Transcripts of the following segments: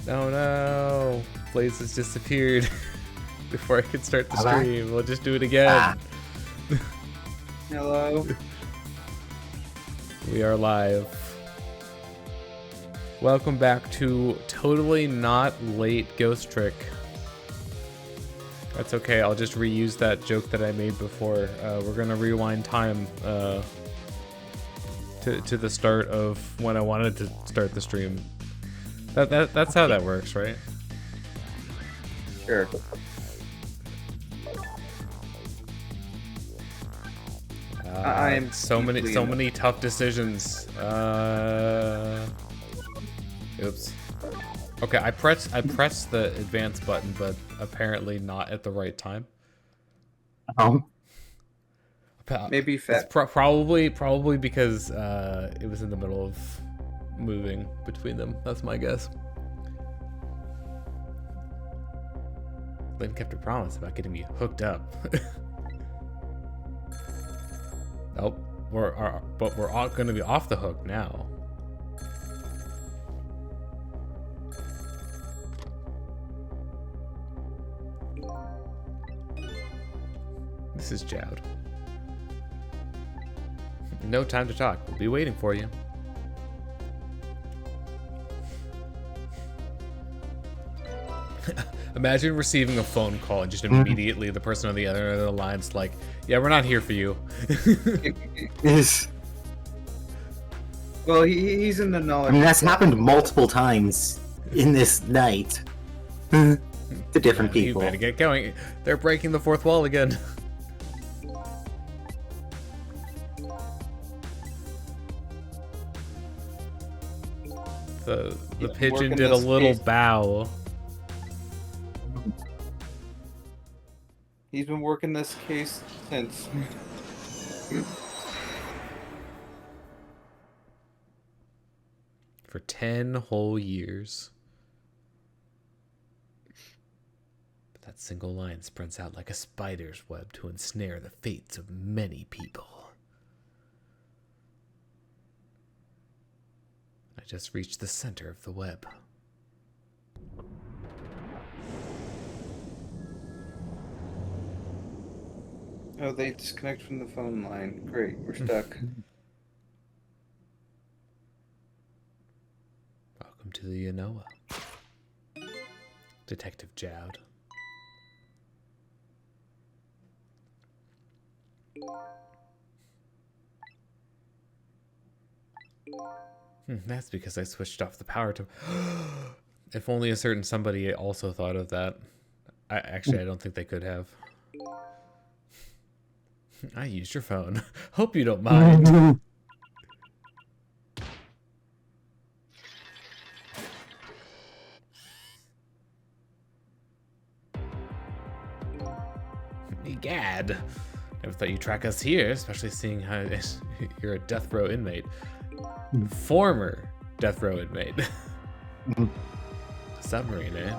Oh no! Blaze has disappeared. Before I could start the stream, we'll just do it again. Hello. We are live. Welcome back to Totally Not Late Ghost Trick. That's okay, I'll just reuse that joke that I made before. We're gonna rewind time to the start of when I wanted to start the stream. That's how that works, right? Sure. I am so many tough decisions. Oops. Okay, I pressed the advance button, but apparently not at the right time. Oh. Maybe fat. Probably because it was in the middle of moving between them. That's my guess. Lynne kept her promise about getting me hooked up. Nope, but we're all gonna be off the hook now. This is Jowd. No time to talk. We'll be waiting for you. Imagine receiving a phone call and just immediately the person on the other end of the line's like, yeah, we're not here for you. Yes. Well, he's in the knowledge. I mean, that's happened multiple times in this night. To different people. You better get going. They're breaking the fourth wall again. The pigeon did a little bow. He's been working this case since. For 10 whole years. But that single line spreads out like a spider's web to ensnare the fates of many people. I just reached the center of the web. Oh, they disconnect from the phone line. Great, we're stuck. Welcome to the Yomiel. Detective Jowd. That's because I switched off the power to... If only a certain somebody also thought of that. I don't think they could have. I used your phone. Hope you don't mind. Egad. Never thought you'd track us here, especially seeing how you're a death row inmate. Former death row inmate. Submarine, eh?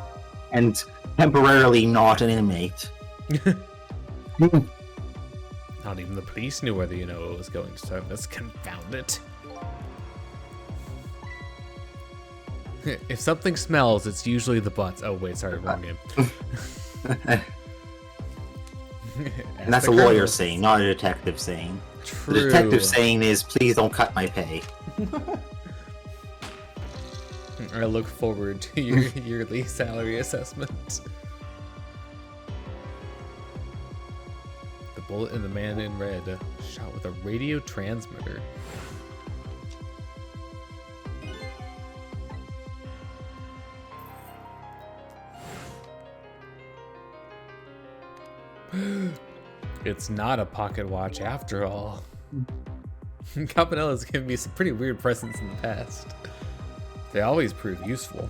And temporarily not an inmate. Not even the police knew where the Yomiel was going to service. Confound it. If something smells, it's usually the butts. Oh, wait, sorry, wrong game. And that's a lawyer saying, not a detective saying. True. The detective saying is, please don't cut my pay. I look forward to your yearly salary assessment. The bullet and the man in red shot with a radio transmitter. It's not a pocket watch after all. Campanella's given me some pretty weird presents in the past. They always prove useful.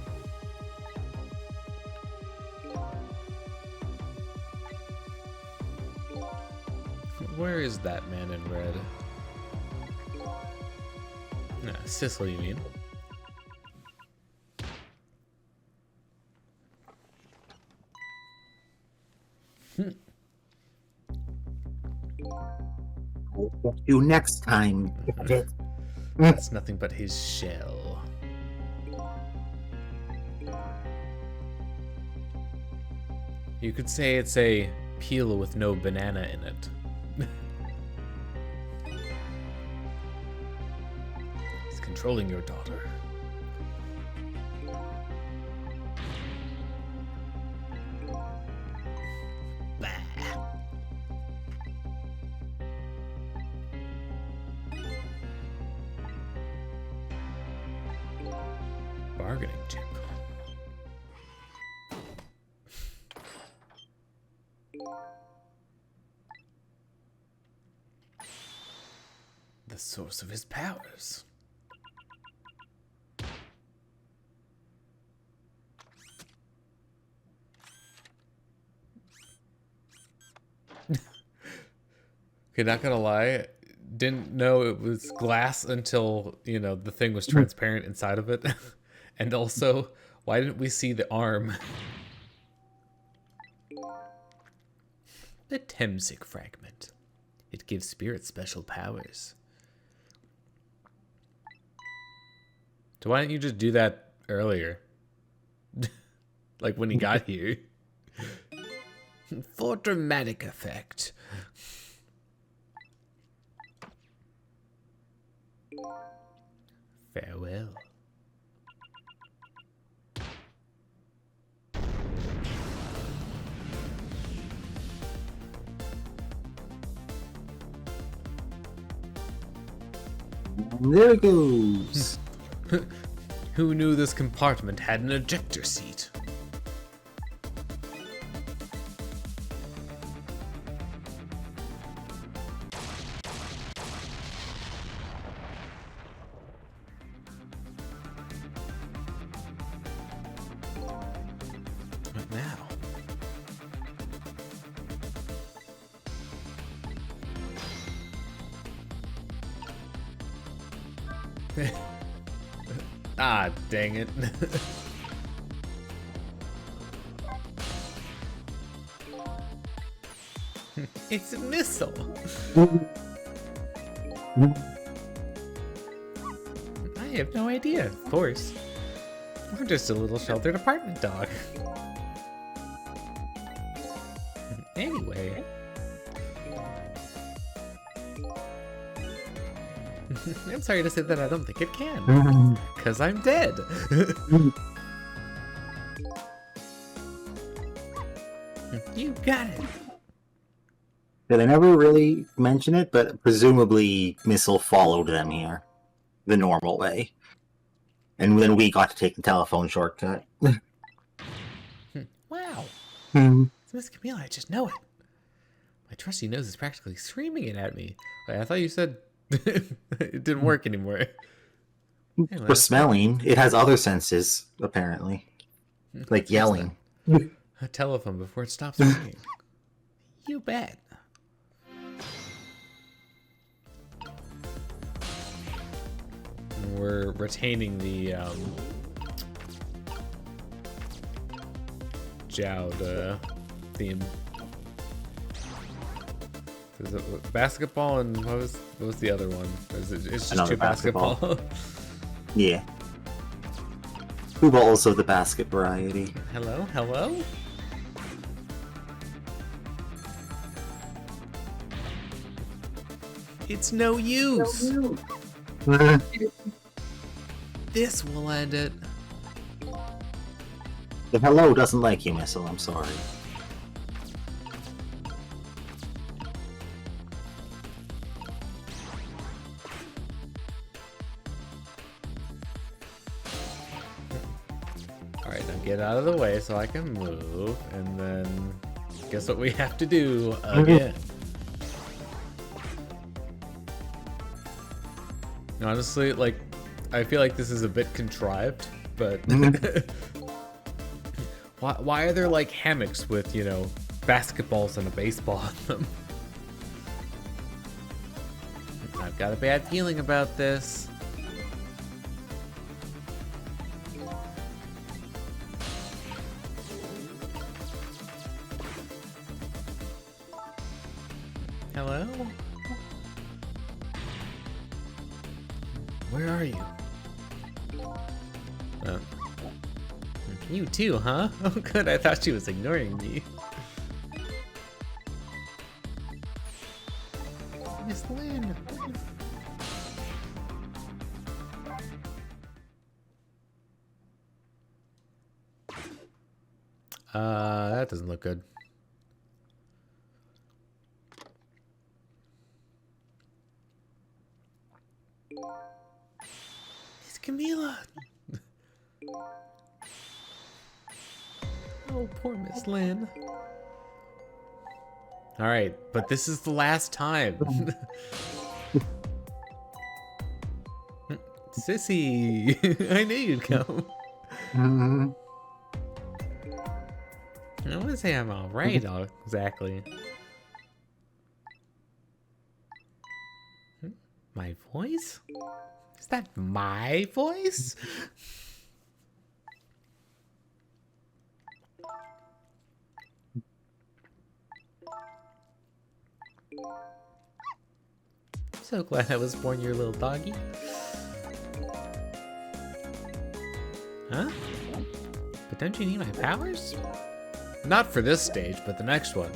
Where is that man in red? Sissel, you mean? What to do next time? That's nothing but his shell. You could say it's a peel with no banana in it. It's controlling your daughter. Bah. Bargaining chip. The source of his powers. Okay, not gonna lie, didn't know it was glass until, you know, the thing was transparent inside of it. And also, why didn't we see the arm? The Temsic fragment. It gives spirits special powers. So why didn't you just do that earlier? Like when he got here. For dramatic effect. Farewell. There it goes. Who knew this compartment had an ejector seat? What now? Ah, dang it. It's a missile. I have no idea, of course. I'm just a little sheltered apartment dog. Anyway. I'm sorry to say that I don't think it can. Because I'm dead. You got it. Yeah, they never really mention it, but presumably Missile followed them here the normal way. And then we got to take the telephone shortcut. Wow. Hmm. It's Miss Kamila, I just know it. My trusty nose is practically screaming it at me. Wait, I thought you said it didn't work anymore. Anyway, For smelling, it has other senses, apparently. Like yelling. a telephone before it stops ringing. You bet. We're retaining the Jowd theme. Is it basketball and what was the other one? Is it, it's just Another two basketball. Yeah. Football also the basket variety. Hello, hello. It's no use. This will end it. The hello doesn't like you, Missile, I'm sorry. Alright, now get out of the way so I can move, and then guess what we have to do again. Honestly, like, I feel like this is a bit contrived, but why are there like hammocks with, you know, basketballs and a baseball on them? I've got a bad feeling about this. Hello? Where are you? You too, huh? Oh, good. I thought she was ignoring me. Miss Lynne. That doesn't look good. It's Kamila. Oh, poor Miss Lynne. All right, but this is the last time. Sissy, I knew you'd come. I want to say I'm all right, exactly. My voice? Is that my voice? So glad I was born your little doggy. Huh? But don't you need my powers? Not for this stage, but the next one.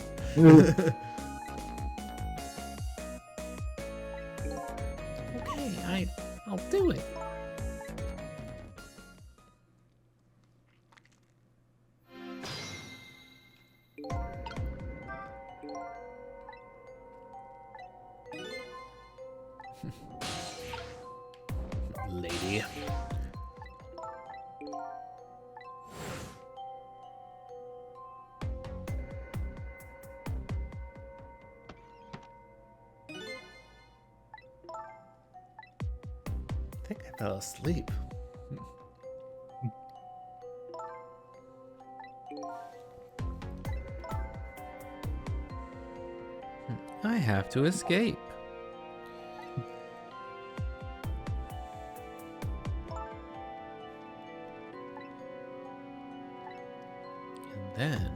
Okay, I'll do it. Lady. I think I fell asleep. I have to escape. And then...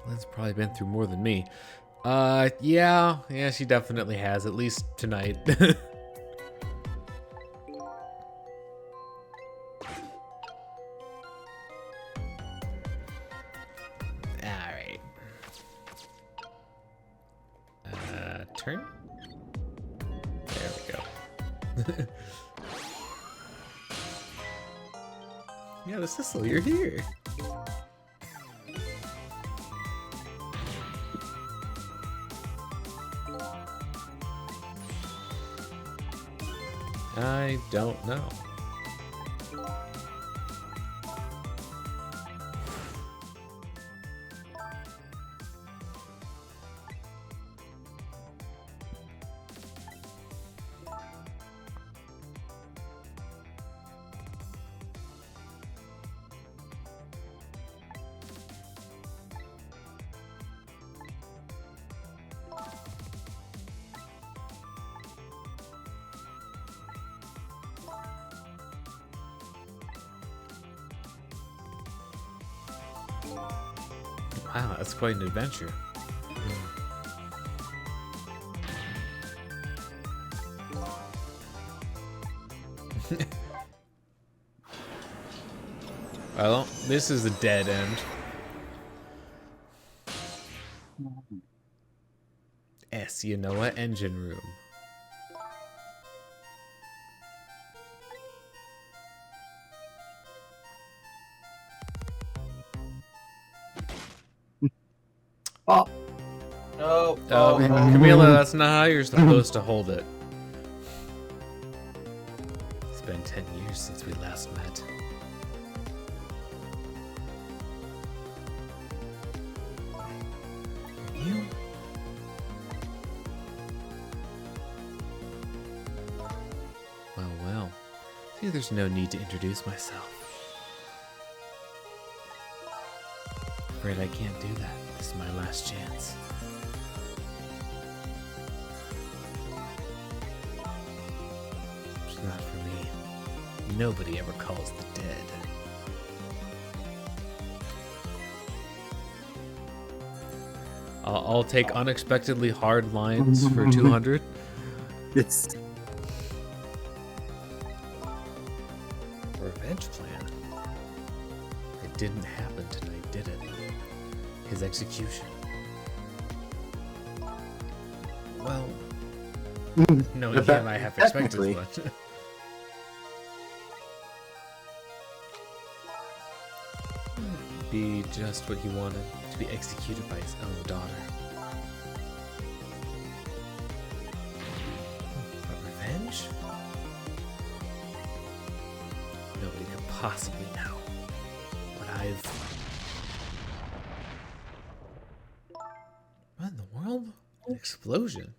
Lynn's probably been through more than me. Yeah, she definitely has, at least tonight. Alright. Turn? There we go. Yeah, the Sissel, you're here. I don't know. Wow, that's quite an adventure. Well, this is a dead end. You know what? Engine room. Oh. Oh, Kamila, that's not how you're supposed to hold it. It's been 10 years since we last met. You? Well. See, there's no need to introduce myself. Afraid I can't do that. This is my last chance. It's not for me. Nobody ever calls the dead. I'll take unexpectedly hard lines for 200. It's Revenge plan. It didn't happen tonight, did it? His execution. Well, knowing him, I have expected technically. as much. Be just what he wanted, to be executed by his own daughter. But revenge? Nobody could possibly know what I've... What in the world? An explosion?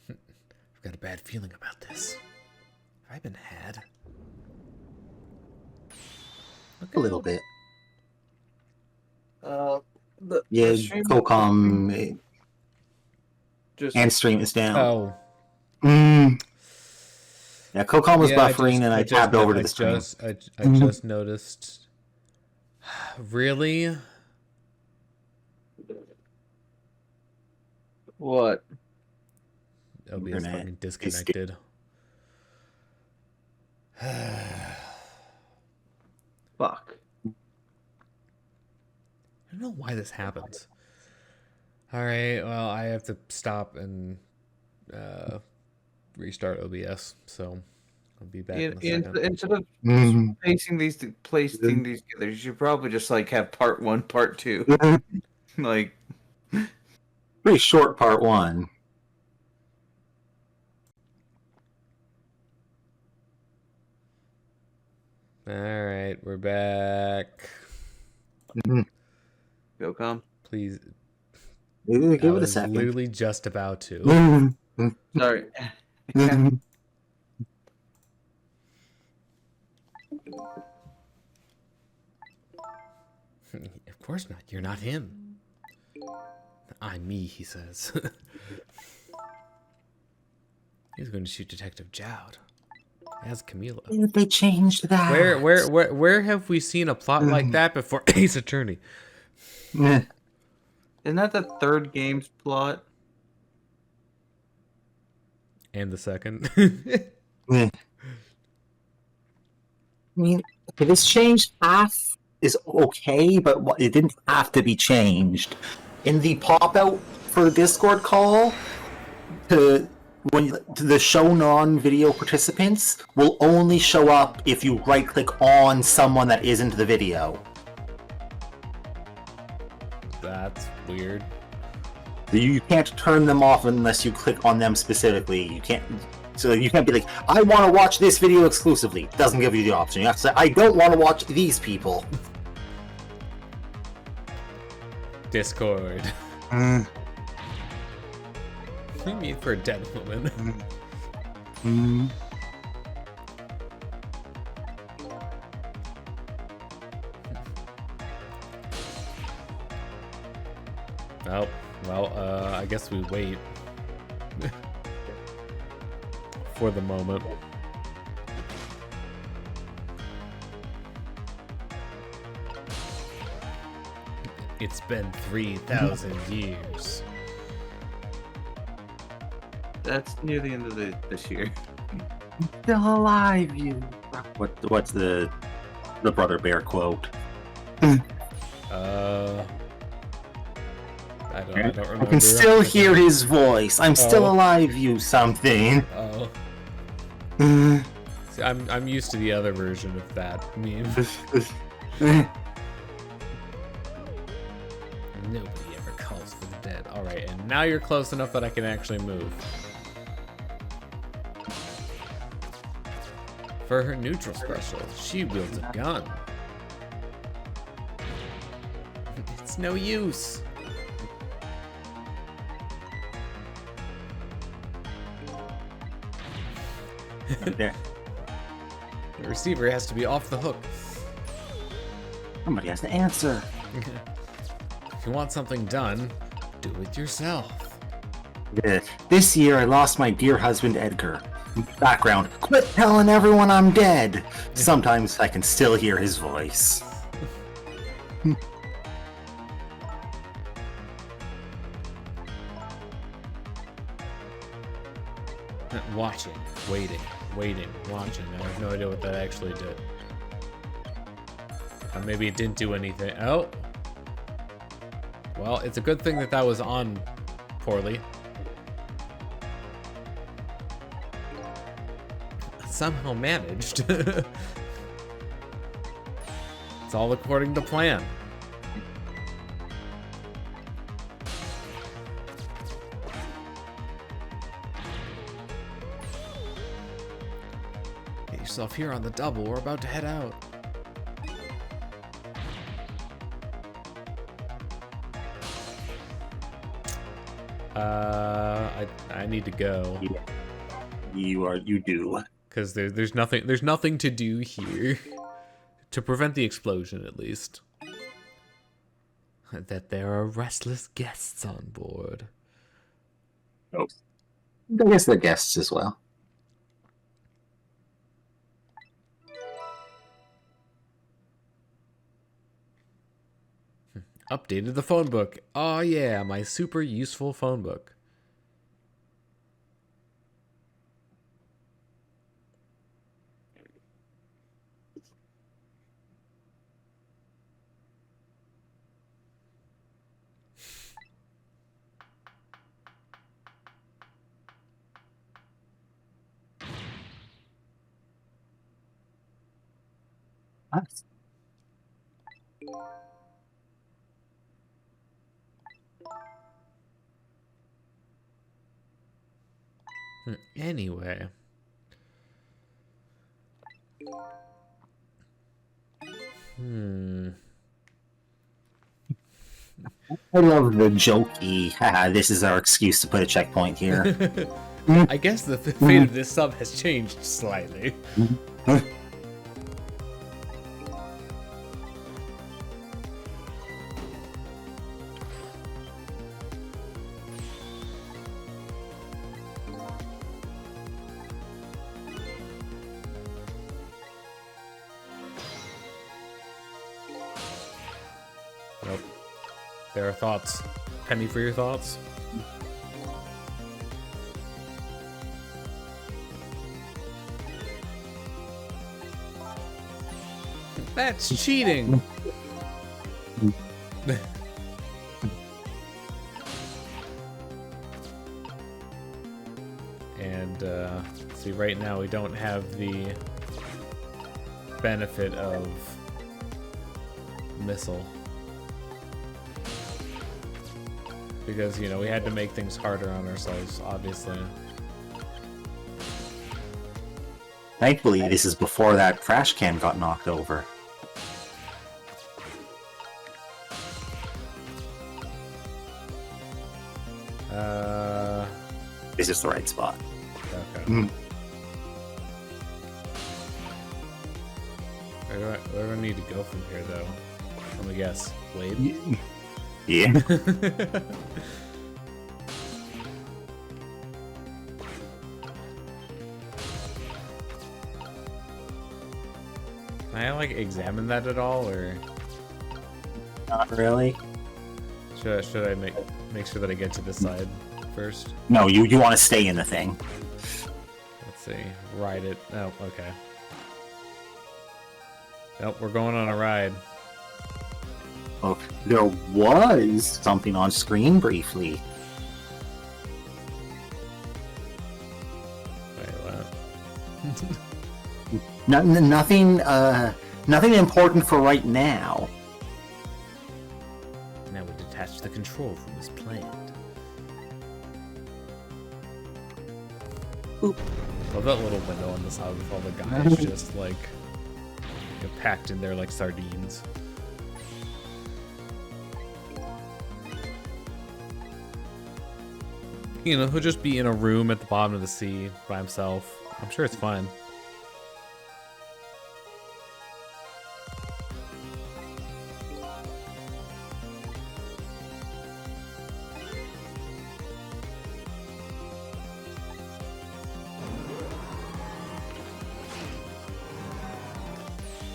I've got a bad feeling about this. Have I been had? a little bit. The stream Cocom just and stream is down. Oh. Yeah, Cocom was buffering, and I tabbed over to the stream. I just noticed. Really? what? OBS Internet fucking is disconnected. Fuck. I don't know why this happens. Alright, well, I have to stop and restart OBS, so I'll be back in a second. Instead of placing these together, you should probably just like have part 1, part 2. Like, Pretty short part 1. Alright, we're back. go come. Please. Give I it a was second. literally just about to. Sorry. Of course not. You're not him. I'm me, he says. He's going to shoot Detective Jowd as Kamila. They changed that. Where have we seen a plot like that before? Ace Attorney. Yeah. Isn't that the third game's plot? And the second. Yeah. I mean, if it's changed half is okay, but it didn't have to be changed. In the pop-out for the Discord call, the show non-video participants will only show up if you right-click on someone that isn't the video. That's weird. You can't turn them off unless you click on them specifically. You can't. So you can't be like, I want to watch this video exclusively. It doesn't give you the option. You have to say, I don't want to watch these people. Discord. What do you mean for a dead woman? Oh, well, I guess we wait. For the moment. It's been 3,000 years. That's near the end of this year. Still alive, you. What's the Brother Bear quote? I don't remember. I can still hear his voice. I'm still alive, you something. Oh. See, I'm used to the other version of that meme. Nobody ever calls for the dead. Alright, and now you're close enough that I can actually move. For her neutral special, she wields a gun. It's no use. There. The receiver has to be off the hook. Somebody has to answer. If you want something done, do it yourself. This year I lost my dear husband Edgar. Background, quit telling everyone I'm dead. Sometimes I can still hear his voice. watching, waiting, watching. I have no idea what that actually did. Maybe it didn't do anything. Oh. Well, it's a good thing that that was on poorly. Somehow managed. It's all according to plan. Get yourself here on the double. We're about to head out. I need to go. You do. Because there's nothing to do here. To prevent the explosion, at least. That there are restless guests on board. Oh. I guess they're guests as well. Updated the phone book. Oh yeah, my super useful phone book. Nice. Anyway. I love the jokey, haha, this is our excuse to put a checkpoint here. I guess the fate of this sub has changed slightly. Nope. There are thoughts. Penny for your thoughts. That's cheating. And see, right now we don't have the benefit of missile. Because, you know, we had to make things harder on ourselves, obviously. Thankfully, this is before that trash can got knocked over. This is the right spot. Okay. Where do I need to go from here, though? Let me guess. Blade? Yeah. Can I, like, examine that at all, or Not really. should I make sure that I get to this side first? No, you want to stay in the thing. Let's see. Ride it. Oh, okay. Nope, we're going on a ride. Oh, there was something on screen briefly. Wait, what? Nothing important for right now. Now we detach the control from this plant. Oop. Love that little window on the side with all the guys just like packed in there like sardines. You know, he'll just be in a room at the bottom of the sea by himself. I'm sure it's fine.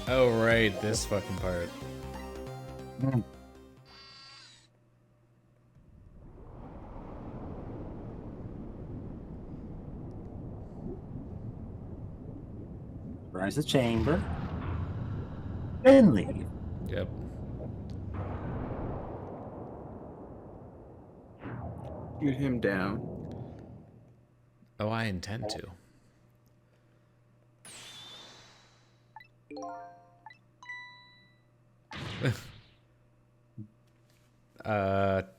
Oh, right, this fucking part. Pressurize the chamber. Then leave. Yep. Shoot him down. Oh, I intend to.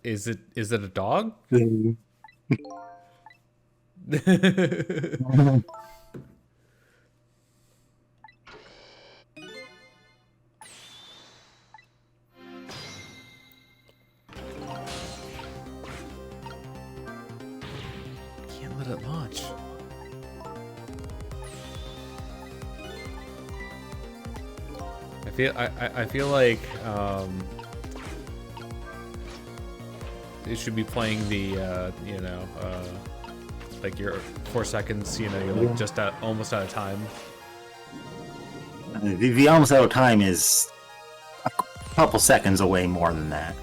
Is it a dog? Can't let it launch. I feel like it should be playing the you know, like your 4 seconds, you know, you're like just almost out of time. The almost out of time is a couple seconds away more than that.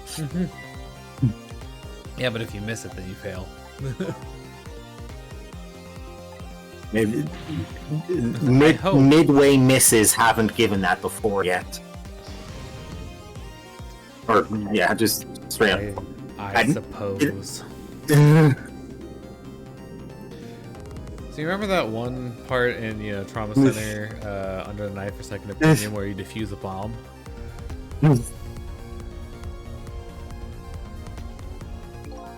Yeah, but if you miss it, then you fail. Midway misses haven't given that before yet. Or, yeah, just straight up. I suppose. So you remember that one part in, you know, Trauma Center, Under the Knife for Second Opinion, where you defuse a bomb?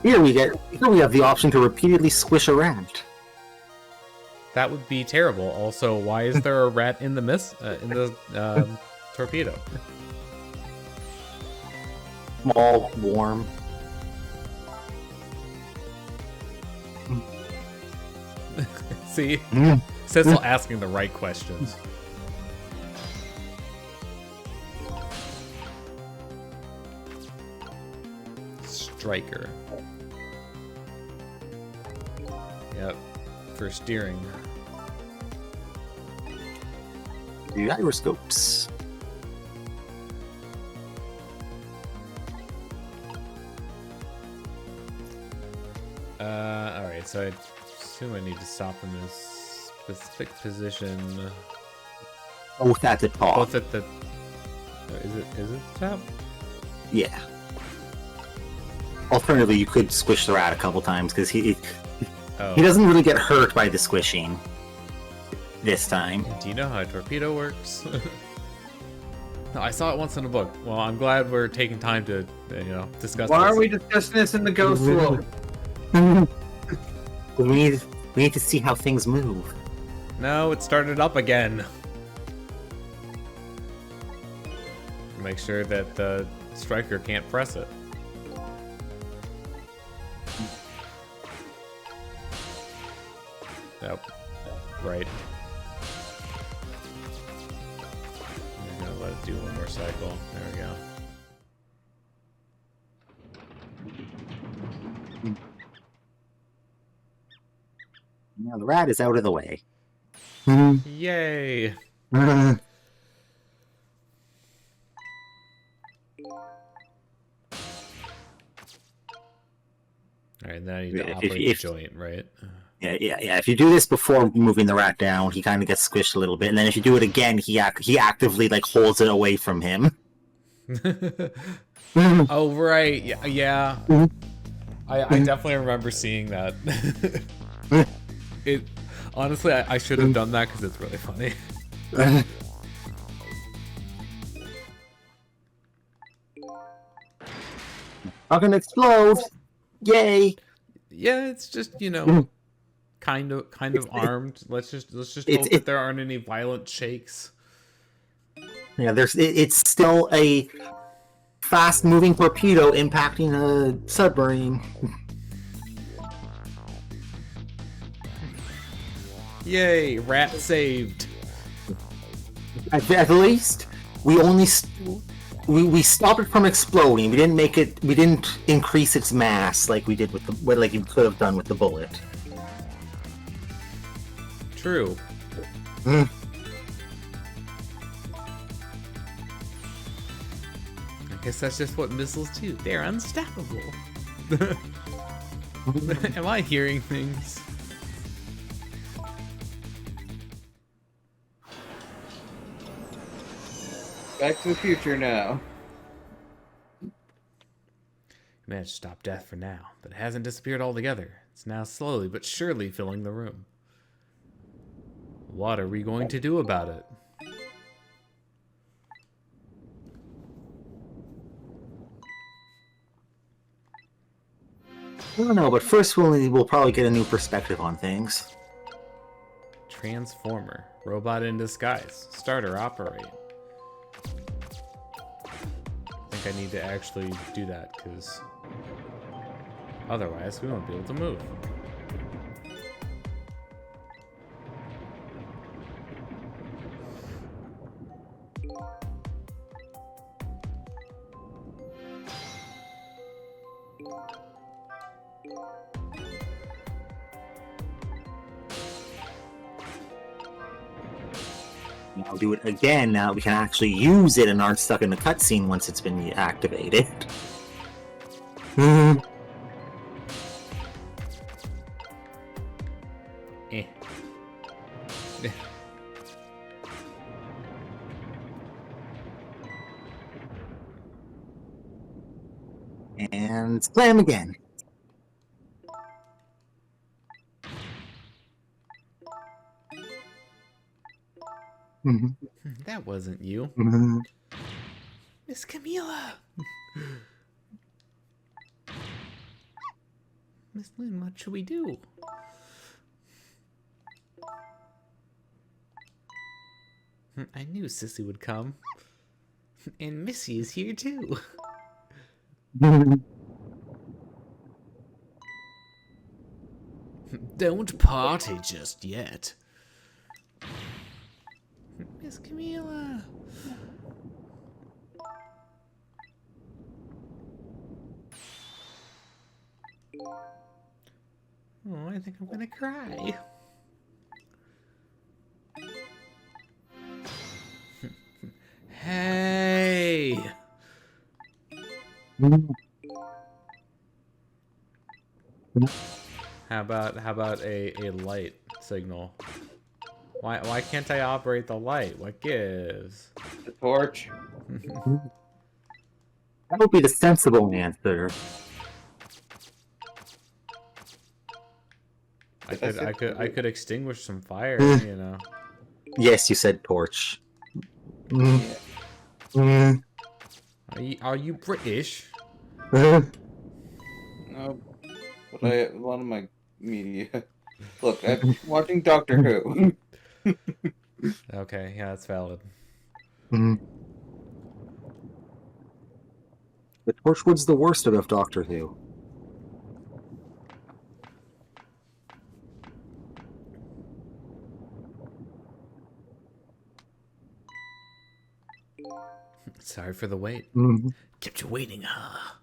Here we have the option to repeatedly squish a rat. That would be terrible. Also, why is there a rat in the torpedo? Small, warm. See? Sissel asking the right questions. Striker. Yep. For steering. The gyroscopes. Alright, so I assume I need to stop in this specific position. Both at the top. Both at the... Is it the top? Yeah. Alternatively, you could squish the rat a couple times, because he doesn't really get hurt by the squishing this time. Do you know how a torpedo works? No, I saw it once in a book. Well, I'm glad we're taking time to, you know, discuss Why this. are we discussing this in the ghost world? We need to see how things move. No, it started up again. Make sure that the striker can't press it. Yep. Right. We're gonna let it do one more cycle. There we go. Now the rat is out of the way. Yay! Alright, then I need to operate the joint, right? Yeah. If you do this before moving the rat down, he kind of gets squished a little bit, and then if you do it again, he actively like holds it away from him. Oh right, yeah. I definitely remember seeing that. It honestly, I should have done that because it's really funny. Not gonna explode! Yay! Yeah, it's just, you know, kind of armed. Let's just hope that there aren't any violent shakes. Yeah, it's still a fast-moving torpedo impacting a submarine. Yay, rat saved. At least we only we stopped it from exploding. We didn't increase its mass like we did like you could have done with the bullet. True. Mm. I guess that's just what missiles do. They're unstoppable. Am I hearing things? Back to the future now. You managed to stop death for now, but it hasn't disappeared altogether. It's now slowly but surely filling the room. What are we going to do about it? I don't know, but first we'll probably get a new perspective on things. Transformer. Robot in disguise. Starter operate. I think I need to actually do that, because otherwise we won't be able to move. I'll do it again now. We can actually use it and aren't stuck in the cutscene once it's been activated. Eh. And slam again. That wasn't you. Miss Kamila! Miss Lynne, what should we do? I knew Sissy would come. And Missy is here too. Don't party just yet. Miss Kamila. Oh, I think I'm gonna cry. Hey. How about a light signal? Why can't I operate the light? What gives? The torch. That would be the sensible answer. I could extinguish some fire, you know. Yes, you said torch. Yeah. Are you British? No. But a lot of my media. Look, I'm watching Doctor Who. Okay, yeah, that's valid. The Torchwood's the worst of Doctor Who. Sorry for the wait. Kept you waiting, huh?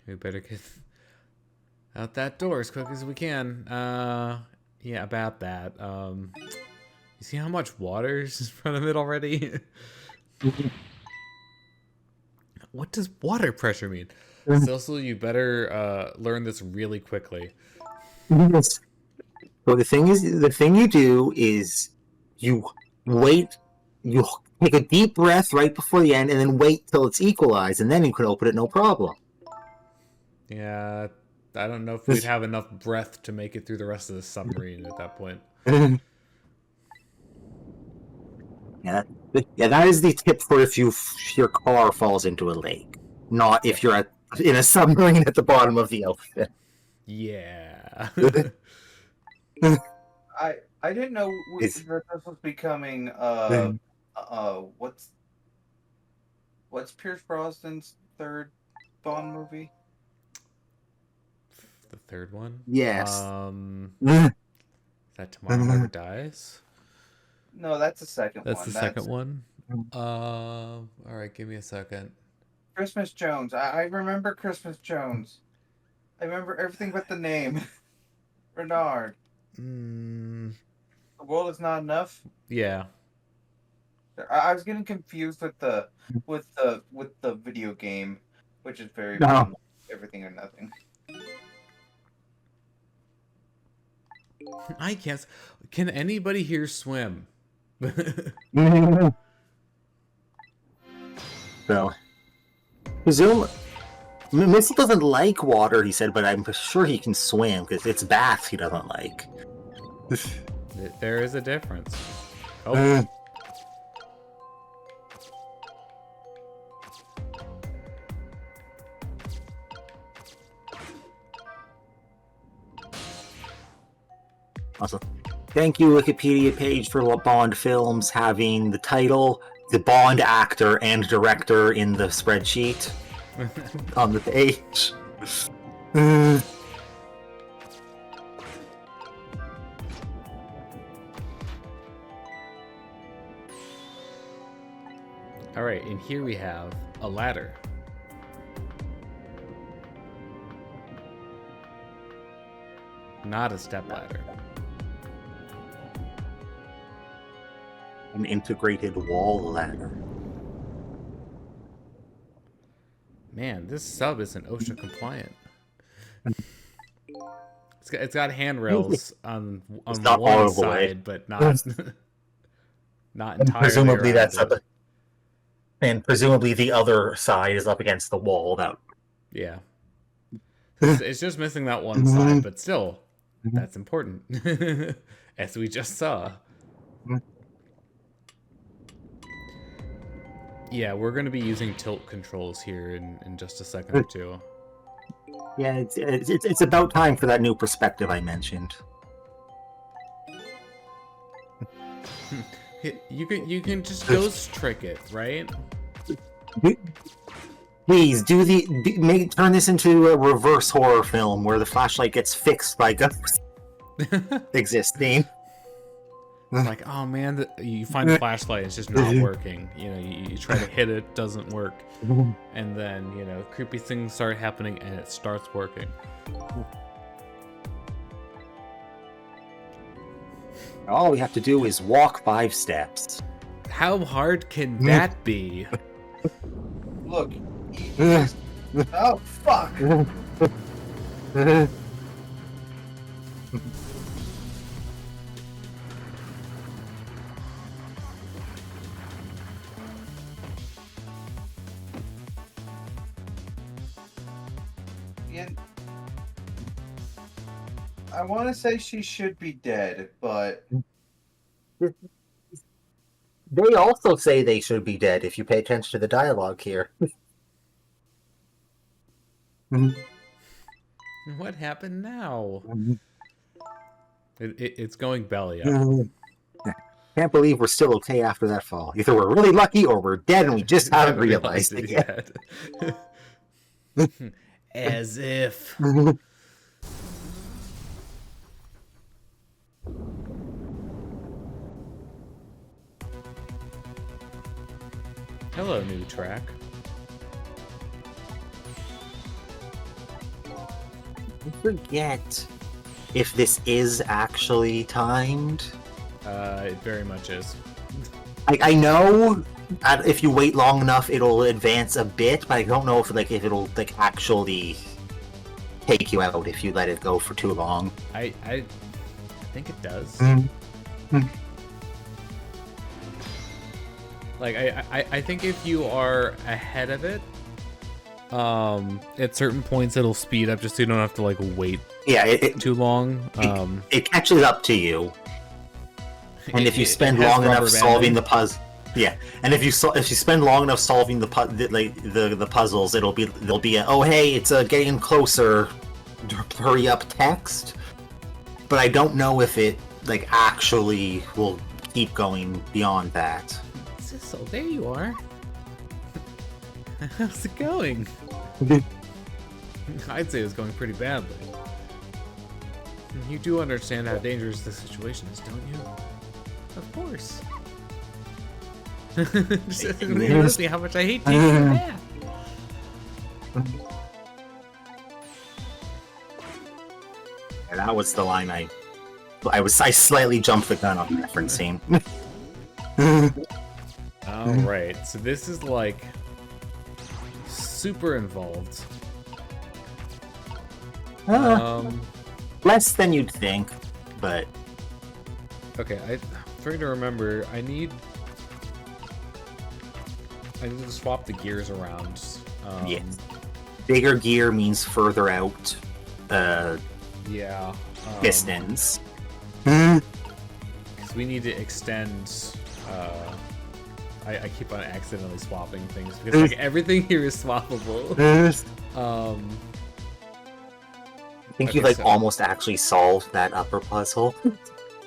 We better get out that door as quick as we can. Yeah, about that. You see how much water's in front of it already? What does water pressure mean? Sissel, you better learn this really quickly. Yes. So the thing you do is you wait, you take a deep breath right before the end, and then wait till it's equalized, and then you can open it no problem. Yeah, I don't know if we'd have enough breath to make it through the rest of the submarine at that point. Yeah, that is the tip for if your car falls into a lake, not if you're in a submarine at the bottom of the ocean. Yeah. I didn't know that this was becoming what's Pierce Brosnan's third Bond movie? The third one? Yes. Is that Tomorrow Never Dies? No, that's the second one. That's the second one? All right, give me a second. Christmas Jones. I remember Christmas Jones. I remember everything but the name. Renard. The World Is Not Enough. Yeah. I was getting confused with the video game, which is very fun. Everything or Nothing. I can't. Can anybody here swim? So, presume Missile doesn't like water, he said, but I'm sure he can swim because it's baths he doesn't like. There is a difference. Oh. Also, thank you, Wikipedia page, for Bond films having the title, the Bond actor and director in the spreadsheet on the page. All right, and here we have a ladder. Not a step ladder. An integrated wall ladder. Man, this sub isn't OSHA compliant. It's got handrails on not all one of the way. side, but not not entirely. Presumably around it. And presumably the other side is up against the wall. That Yeah. It's just missing that one side, but still, that's important. As we just saw. Yeah, we're going to be using tilt controls here in just a second or two. Yeah, it's about time for that new perspective I mentioned. You can just ghost trick it, right? Please turn this into a reverse horror film where the flashlight gets fixed by ghosts existing. Like, oh man, you find a flashlight, it's just not working. You know, you try to hit it, doesn't work, and then creepy things start happening, and it starts working. All we have to do is walk 5 steps. How hard can that be? Look. Oh, fuck. I want to say she should be dead, but They also say they should be dead if you pay attention to the dialogue here. What happened now? It's going belly up. Can't believe we're still okay after that fall. Either we're really lucky or we're dead and we just haven't realized it yet. As if. Hello, new track. I forget if this is actually timed. It very much is. I know if you wait long enough, it'll advance a bit, but I don't know if it'll actually take you out if you let it go for too long. I think it does. Like I think if you are ahead of it, at certain points it'll speed up just so you don't have to wait too long. It catches up to you. And if you spend long enough solving the puzzle, and if you spend long enough solving the puzzles, there'll be a, oh hey, it's getting closer, hurry up text. But I don't know if it actually will keep going beyond that. Sissel, there you are. How's it going? I'd say it's going pretty badly. You do understand how dangerous the situation is, don't you? Of course. Just reminds me how much I hate taking a bath. And that was the line I slightly jumped the gun on referencing. Alright, so this is super involved. Less than you'd think. but Okay, I'm trying to remember. I need to swap the gears around. yes. Bigger gear means further out Yeah. pistons. Because we need to extend. I keep on accidentally swapping things because like everything here is swappable. I think Okay, you like so- almost actually solved that upper puzzle.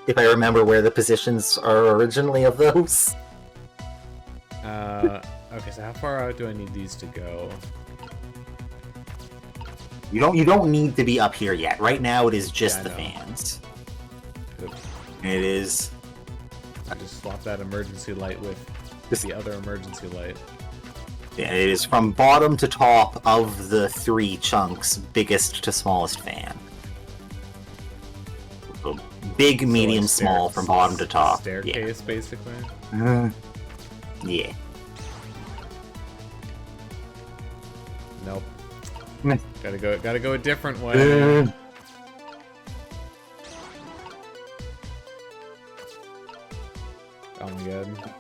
If I remember where the positions are originally of those. Okay, so how far out do I need these to go? You don't need to be up here yet. Right now it is just Yeah, I the know. fans. Oops. It is I just swap that emergency light with the other emergency light. yeah, it is from bottom to top of the 3 chunks, biggest to smallest fan. So big, So, medium, like, small from bottom to top. Staircase, basically. Yeah. Yeah. Nope. Meh. Gotta go a different way. Oh my god.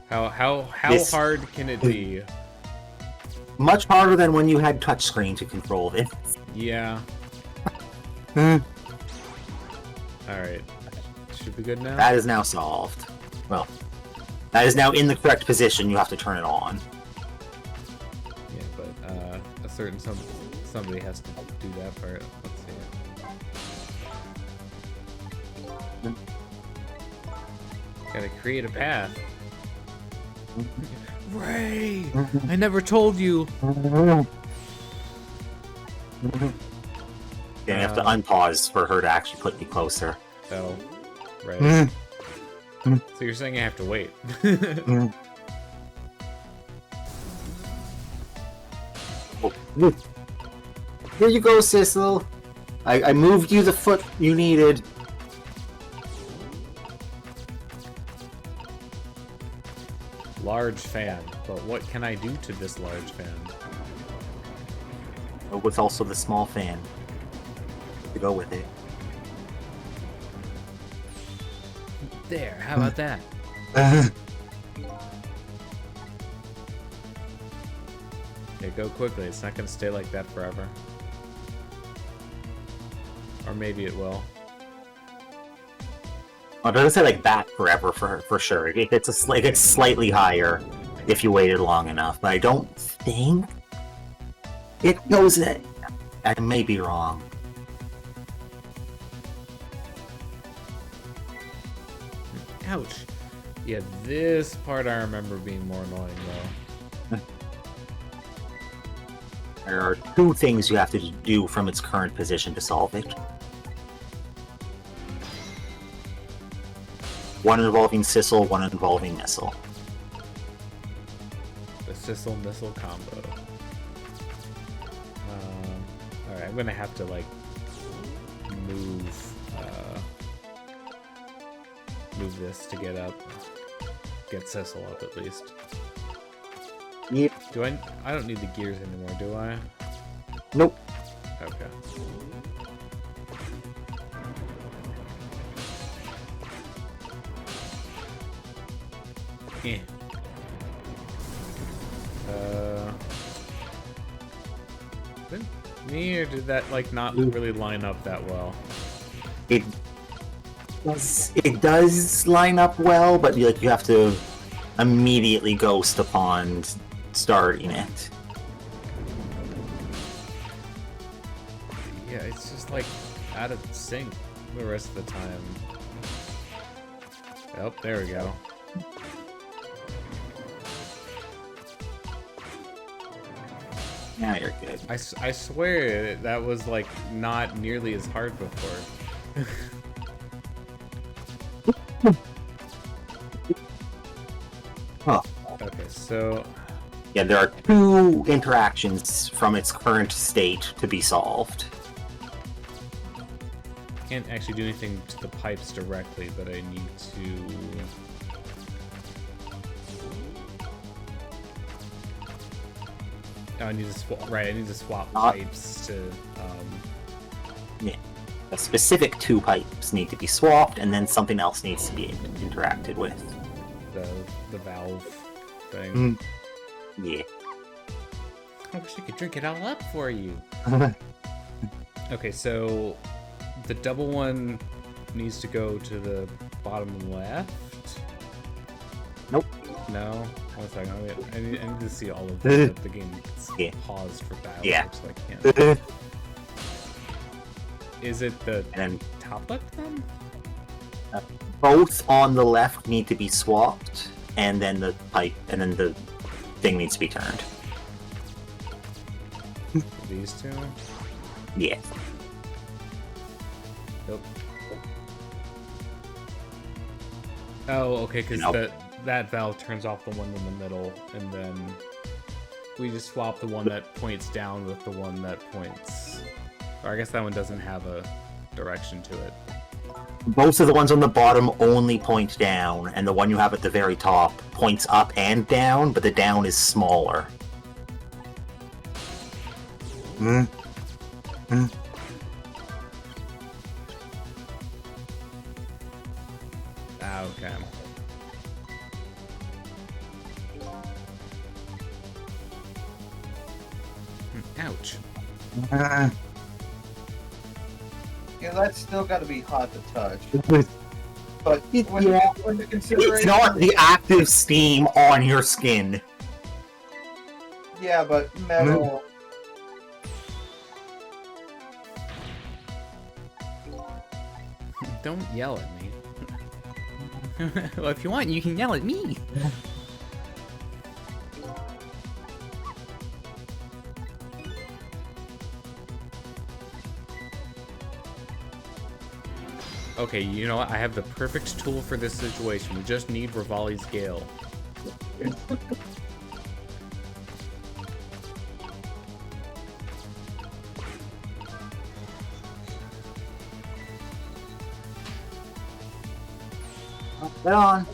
How This- hard can it be? Much harder than when you had touchscreen to control it. Yeah. That Alright. Should be good now? is now solved. Well, that is now in the correct position. You have to turn it on. Yeah, but a certain somebody has to do that part. Let's see. Gotta create a path. Ray! I never told you! Then you have to unpause for her to actually put me closer. Oh, right. So you're saying I have to wait. Here you go, Sissel. I moved you the foot you needed. Large fan. But what can I do to this large fan? With also the small fan to go with it. There, how about that? Okay, go quickly. It's not gonna stay like that forever. Or maybe it will. Well, it doesn't say like that forever for sure. It's slightly higher if you waited long enough, but I don't think it goes that. I may be wrong. Ouch. Yeah, this part I remember being more annoying though. There are 2 things you have to do from its current position to solve it. One involving Sissel, one involving Missile. The Sissel Missile combo. Alright, I'm gonna have to like move this to get up. Get Sissel up at least. Yep. Do I don't need the gears anymore, do I? Nope. Okay. Eh. Did me or did that like not really line up that well? It does line up well, but you have to immediately ghost upon starting it. Yeah, it's just like out of sync the rest of the time. Oh, there we go. Now you're good. I swear that was like not nearly as hard before. Huh. Okay, so Yeah, there are 2 interactions from its current state to be solved. can't actually do anything to the pipes directly, but I need to. Oh, I need to swap. Right, I need to swap Not- pipes to. Yeah. A specific 2 pipes need to be swapped, and then something else needs to be interacted with. The valve thing. Yeah. I wish I could drink it all up for you. Okay, so the double one needs to go to the bottom left. Nope. No. 1 second. I need to see all of the game gets paused for dialogue, Yeah. so I can't. Is it the And then top left then? both on the left need to be swapped, and then the pipe, and then the thing needs to be turned. These two? Yeah. Nope. Oh, okay, because Nope. that valve turns off the one in the middle, and then we just swap the one that points down with the one that points... Or I guess that one doesn't have a direction to it. Both of the ones on the bottom only point down, and the one you have at the very top points up and down, but the down is smaller. Ah, okay. Ouch. Yeah, that's still got to be hot to touch. But when Yeah. when the It's consideration, not the active steam on your skin. yeah, but metal. Don't yell at me. Well, if you want, you can yell at me. Okay, you know what? I have the perfect tool for this situation. We just need Rivali's Gale. Get on.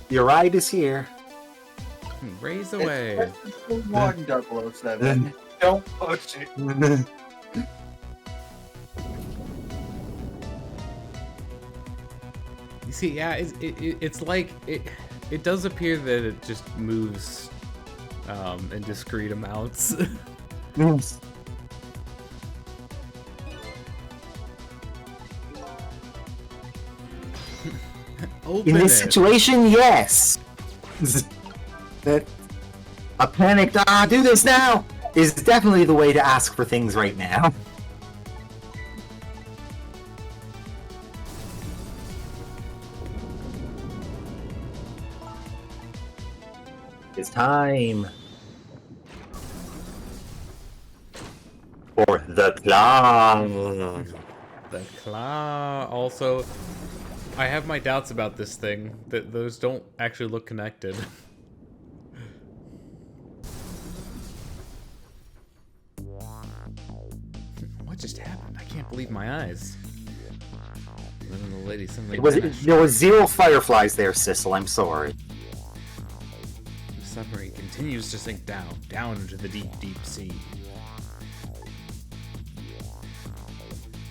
Your ride is here. Raise away. It's 1 007. Don't push it. You see, yeah, it's like it does appear that it just moves in discrete amounts. Open In this it. situation, yes. That a panicked do this now is definitely the way to ask for things right now. It's time for the claw. The claw. Also, I have my doubts about this thing. That those don't actually look connected. What just happened? I can't believe my eyes. And then the lady suddenly vanished. There was 0 fireflies there, Sissel. I'm sorry. The submarine continues to sink down into the deep, deep sea.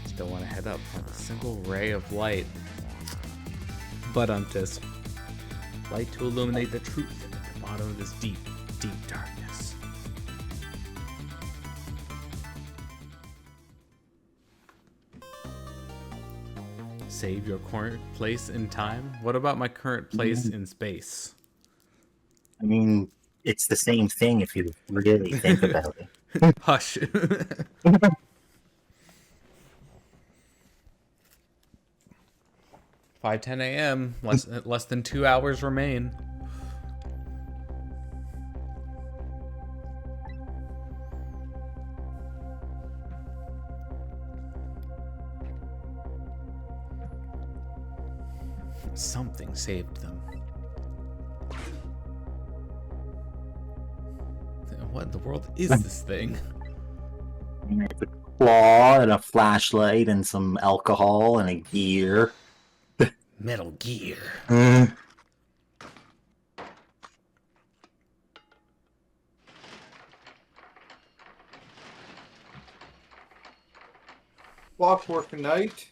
Still want to head up with a single ray of light. But just light to illuminate the truth at the bottom of this deep, deep darkness. Save your current place in time? What about my current place in space? I mean, it's the same thing if you really think about it. Hush. 5:10 a.m. Less than 2 hours remain. Something saved them. What in the world is this thing? It's a claw and a flashlight and some alcohol and a gear. Metal Gear. Clockwork Knight.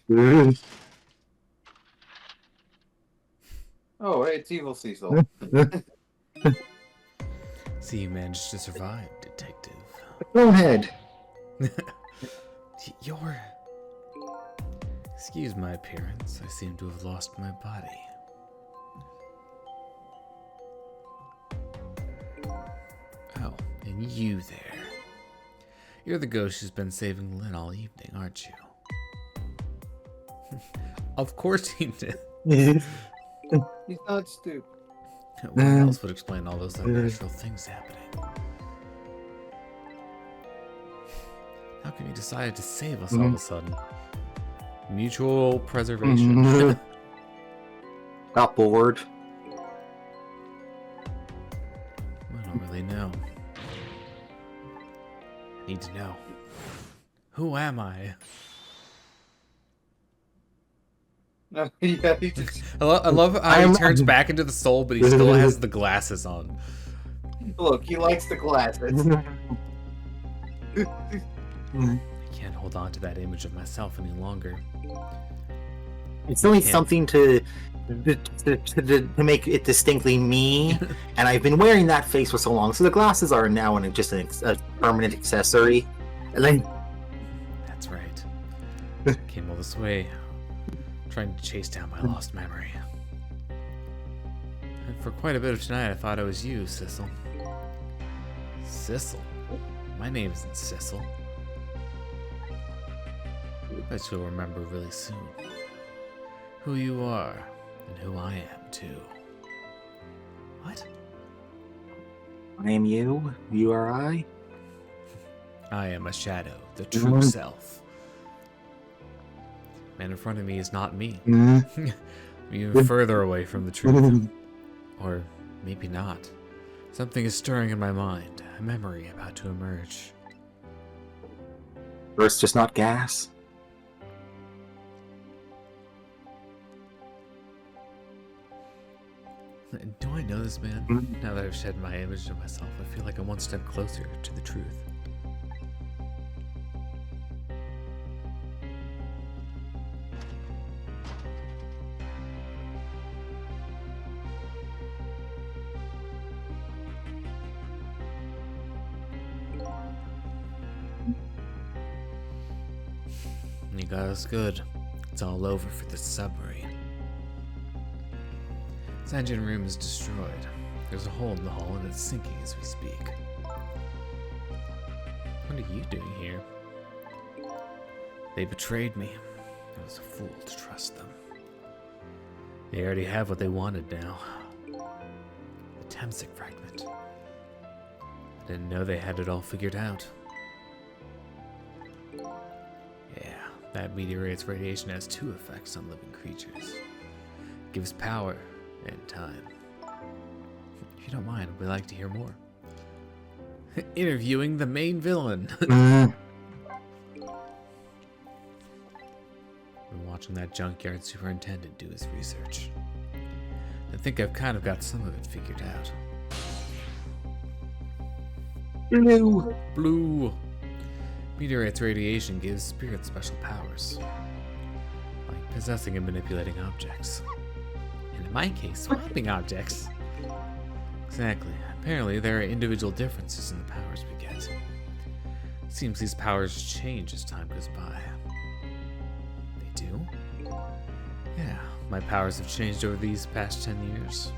Oh, hey, it's Evil Cecil. See, you managed to survive, detective. Bonehead. You're... Excuse my appearance. I seem to have lost my body. Oh, and you there. You're the ghost who's been saving Lynne all evening, aren't you? Of course he did. He's not stupid. What else would explain all those unnatural things happening? How come you decided to save us all of a sudden? Mutual preservation. Got bored. I don't really know. Need to know. Who am I? No, yeah, he just... I love how he turns back into the soul, but he still has the glasses on. Look, he likes the glasses. I can't hold on to that image of myself any longer. It's only something to make it distinctly me, and I've been wearing that face for so long, so the glasses are now just a permanent accessory. And then... That's right. Came all this way, trying to chase down my lost memory. And for quite a bit of tonight, I thought it was you, Sissel. Sissel? My name isn't Sissel. I bet you'll remember really soon who you are and who I am too. What? I am you. You are I. I am a shadow, the true self. Man in front of me is not me. I'm even further away from the truth. Or maybe not. Something is stirring in my mind, a memory about to emerge. Or it's just not gas. Do I know this man? Now that I've shed my image of myself, I feel like I'm one step closer to the truth. You got us good. It's all over for the submarine. Its engine room is destroyed. There's a hole in the hull and it's sinking as we speak. What are you doing here? They betrayed me. I was a fool to trust them. They already have what they wanted now. The Temsic fragment. I didn't know they had it all figured out. Yeah, that meteorite's radiation has two effects on living creatures. It gives power and time. If you don't mind, we'd like to hear more. Interviewing the main villain. Been watching that junkyard superintendent do his research. I think I've kind of got some of it figured out. Blue. Meteorite's radiation gives spirits special powers, like possessing and manipulating objects. And in my case, swapping objects. Exactly. Apparently, there are individual differences in the powers we get. It seems these powers change as time goes by. They do? Yeah, my powers have changed over these past 10 years.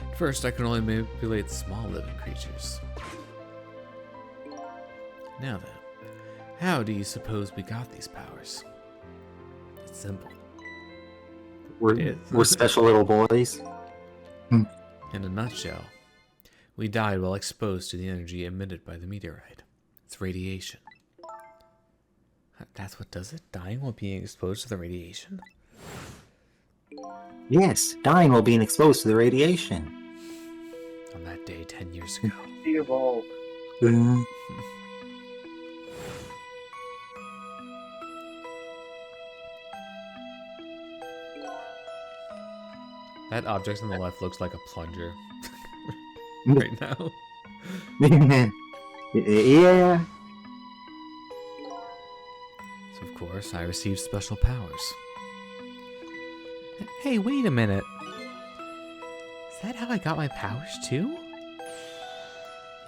At first, I could only manipulate small living creatures. Now then, how do you suppose we got these powers? It's simple. We're special little boys. In a nutshell, we died while exposed to the energy emitted by the meteorite. It's radiation. That's what does it? Dying while being exposed to the radiation? Yes, dying while being exposed to the radiation. On that day 10 years ago. He evolved. That object on the left looks like a plunger. Right now. Yeah. So of course, I received special powers. Hey, wait a minute. Is that how I got my powers too?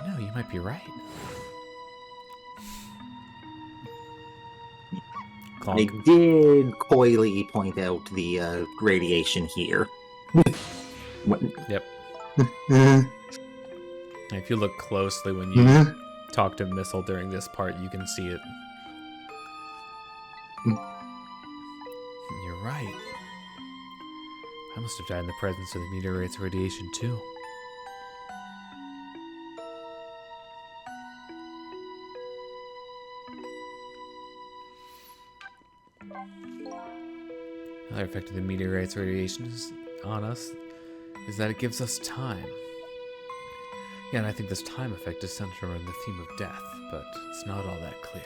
You know, you might be right. They did coyly point out the radiation here. Yep. If you look closely when you talk to Missile during this part, you can see it. You're right. I must have died in the presence of the meteorite's radiation too. Another effect of the meteorite's radiation on us is that it gives us time. Yeah, and I think this time effect is centered around the theme of death, but it's not all that clear.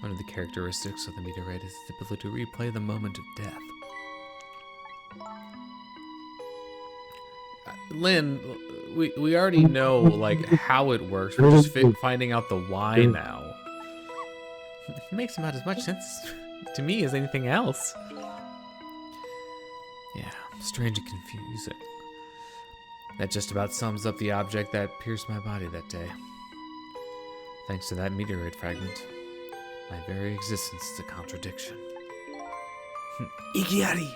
One of the characteristics of the meteorite is its ability to replay the moment of death. Lynn, we already know like how it works. We're just finding out the why now. It makes about as much sense to me as anything else. Yeah, strange and confusing. That just about sums up the object that pierced my body that day. Thanks to that meteorite fragment, my very existence is a contradiction. Ikiari!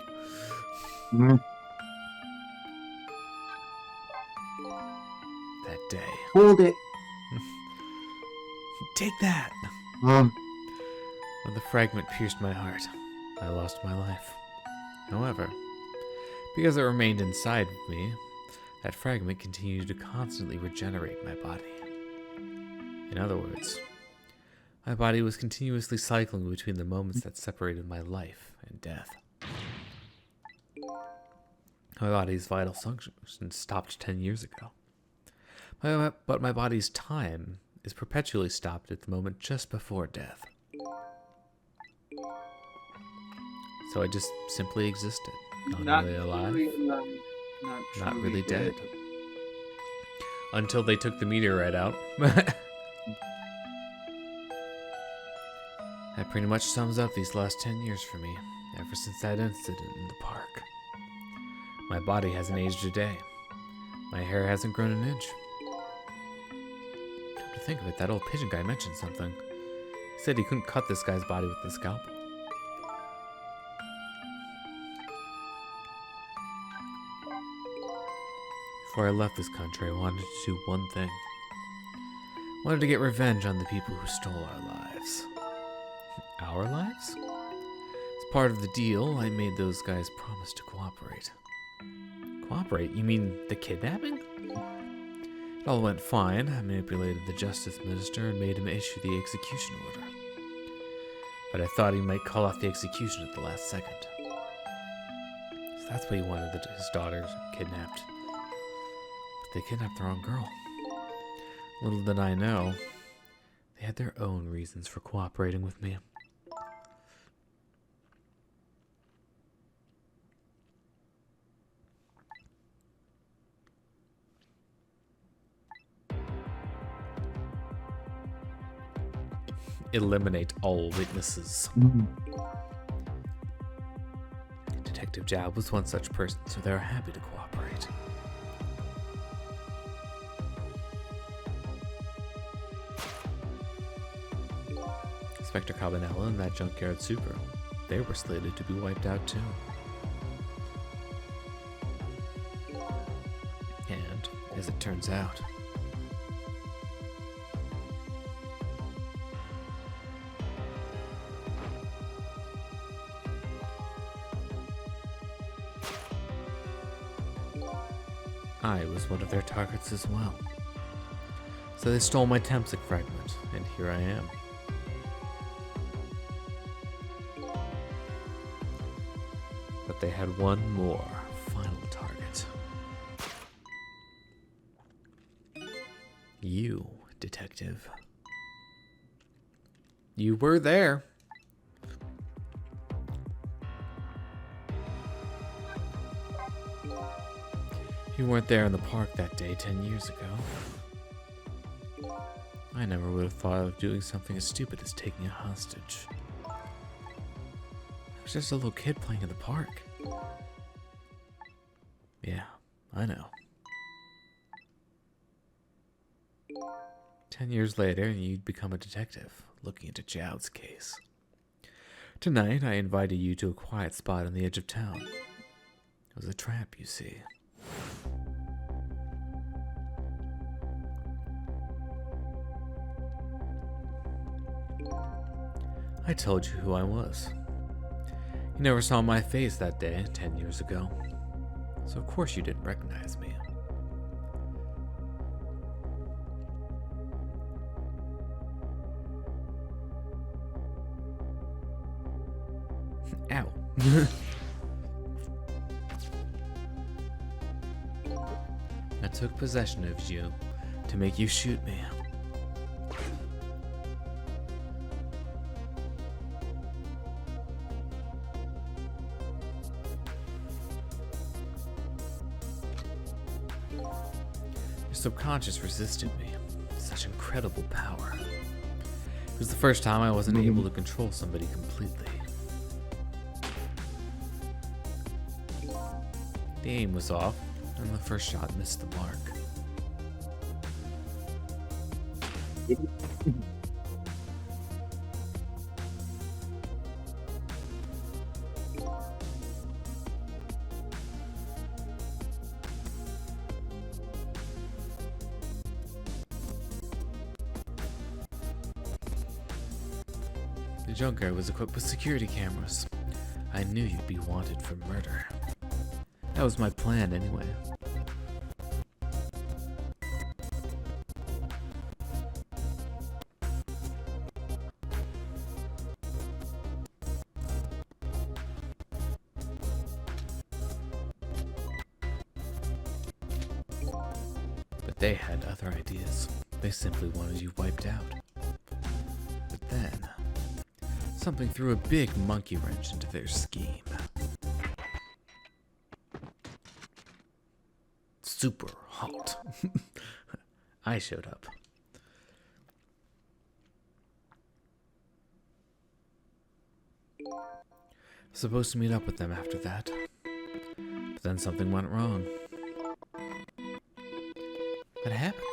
That day. Hold it. Take that! When the fragment pierced my heart, I lost my life. However, because it remained inside of me, that fragment continued to constantly regenerate my body. In other words, my body was continuously cycling between the moments that separated my life and death. My body's vital function stopped 10 years ago. But my body's time is perpetually stopped at the moment just before death. So I just simply existed. Not really alive, not really dead. Until they took the meteorite out. That pretty much sums up these last 10 years for me, ever since that incident in the park. My body hasn't aged a day. My hair hasn't grown an inch. Come to think of it, that old pigeon guy mentioned something. He said he couldn't cut this guy's body with the scalpel. Before I left this country, I wanted to do one thing. I wanted to get revenge on the people who stole our lives. Our lives? As part of the deal, I made those guys promise to cooperate. Cooperate? You mean the kidnapping? It all went fine. I manipulated the justice minister and made him issue the execution order. But I thought he might call off the execution at the last second. So that's why he wanted his daughters kidnapped. They kidnapped the wrong girl. Little did I know, they had their own reasons for cooperating with me. Eliminate all witnesses. Detective Jowd was one such person, so they were happy to cooperate. Inspector Cabanella and that junkyard super, they were slated to be wiped out too. And, as it turns out, I was one of their targets as well. So they stole my Tempsic fragment, and here I am. But they had one more final target. You, detective. You were there. You weren't there in the park that day 10 years ago. I never would have thought of doing something as stupid as taking a hostage. I was just a little kid playing in the park. Yeah, I know. 10 years later, you'd become a detective, looking into Jowd's case. Tonight, I invited you to a quiet spot on the edge of town. It was a trap, you see. I told you who I was. You never saw my face that day 10 years ago, so of course you didn't recognize me. Ow. I took possession of you to make you shoot me. Your subconscious resisted me. Such incredible power. It was the first time I wasn't able to control somebody completely. The aim was off, and the first shot missed the mark. The junkyard was equipped with security cameras. I knew you'd be wanted for murder. That was my plan anyway. But they had other ideas. They simply wanted you wiped out. But then, something threw a big monkey wrench into their scheme. Super hot. I showed up. Supposed to meet up with them after that. But then something went wrong. What happened?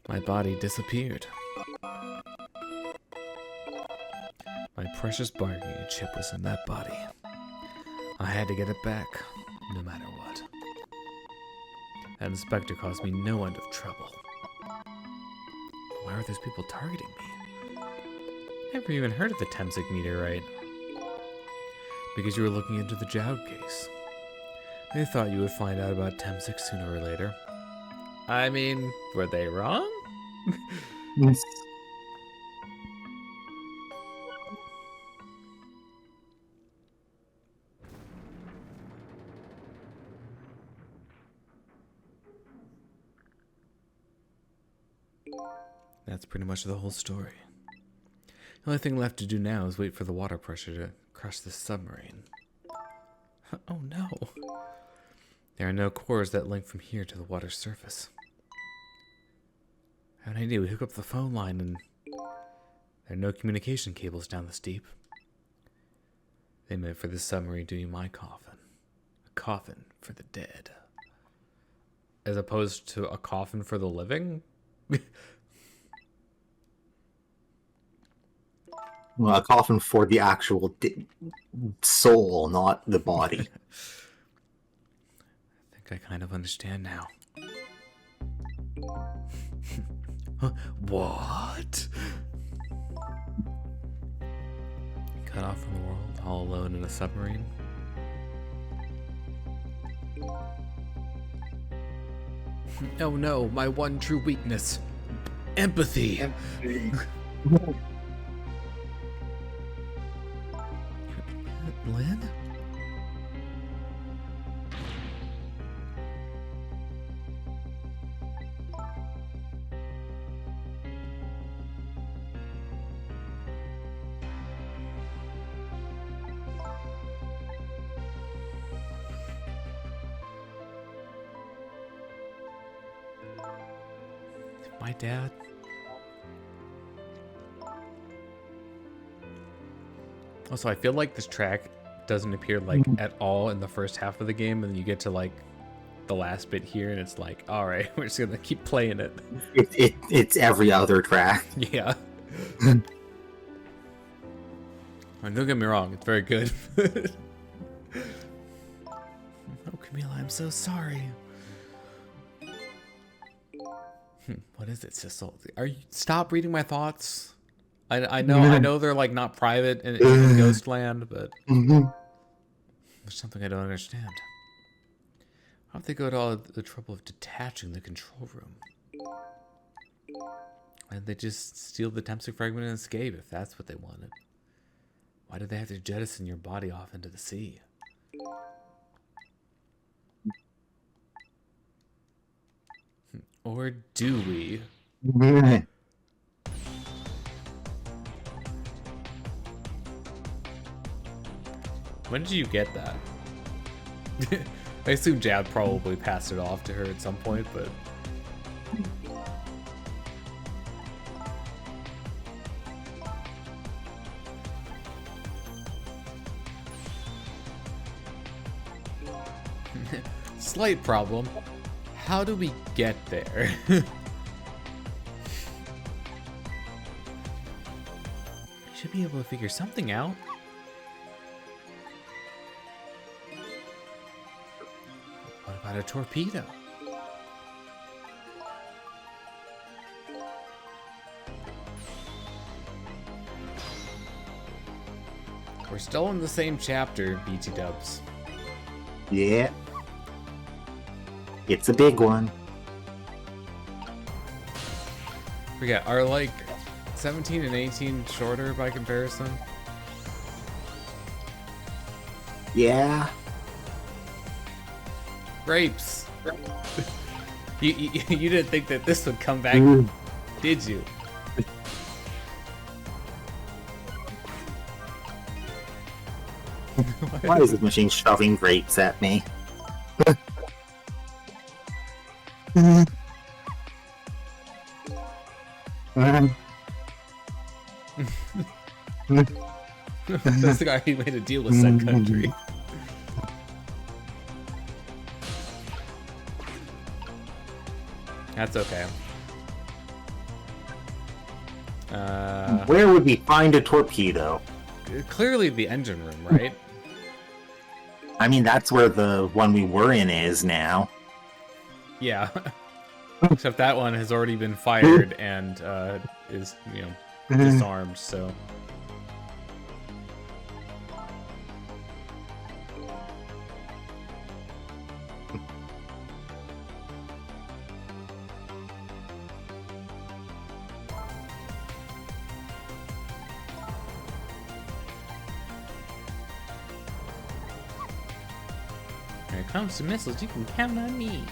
My body disappeared. My precious bargaining chip was in that body. I had to get it back, no matter what. That inspector caused me no end of trouble. Why are those people targeting me? Never even heard of the Temsik meteorite. Because you were looking into the Jowd case. They thought you would find out about Temsik sooner or later. I mean, were they wrong? Yes. That's pretty much the whole story. The only thing left to do now is wait for the water pressure to crush this submarine. Oh no. There are no cores that link from here to the water's surface. I have an idea. We hook up the phone line and there are no communication cables down this deep. They meant for this submarine to be my coffin. A coffin for the dead. As opposed to a coffin for the living? Well, a coffin for the actual soul, not the body. I think I kind of understand now. Huh? What? Cut off from the world, all alone in a submarine? Oh no, my one true weakness. Empathy. Lynne? My dad? Also, I feel like this track doesn't appear like at all in the first half of the game, and then you get to like the last bit here, and it's like, all right, we're just gonna keep playing it. It's every other track. Yeah. Don't get me wrong, it's very good. Oh, Kamila, I'm so sorry. What is it, Sissel? Are you stop reading my thoughts? I know they're like not private in Ghostland, but there's something I don't understand. How did they go to all the trouble of detaching the control room? Why did they just steal the Tempsic fragment and escape if that's what they wanted? Why did they have to jettison your body off into the sea? Or do we? When did you get that? I assume Jowd probably passed it off to her at some point, but... Slight problem. How do we get there? Should be able to figure something out. What about a torpedo? We're still in the same chapter, BT dubs. Yeah. It's a big one. Forget, are like 17 and 18 shorter by comparison? Yeah. Grapes. You didn't think that this would come back, did you? Why is this machine shoving grapes at me? That's the guy who made a deal with Sun Country. That's okay. Where would we find a torpedo? Clearly the engine room, right? I mean, that's where the one we were in is now. Yeah. Except that one has already been fired and is, you know, disarmed, so... When it comes to missiles, you can count on me.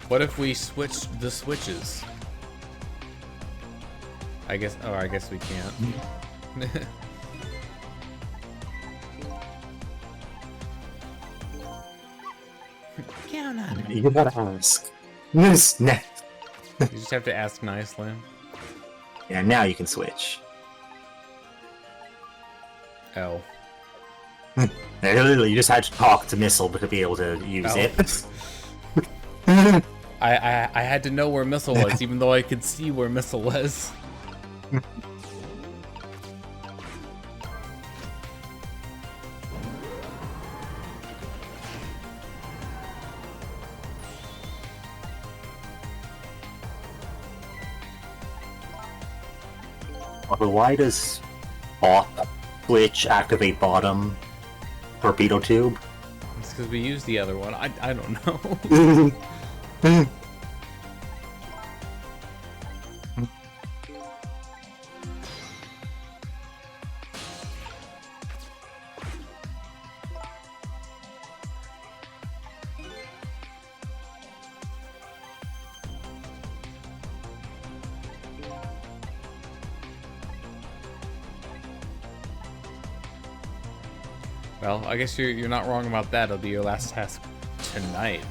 What if we switched the switches? I guess we can't. Count on it. You gotta ask. Yes, next. You just have to ask nicely. Yeah, now you can switch. Oh. Literally, you just had to talk to Missile to be able to use it. I had to know where Missile was, even though I could see where Missile was. But why does off switch activate bottom torpedo tube? It's because we used the other one. I don't know. Well, I guess you're not wrong about that. It'll be your last task tonight.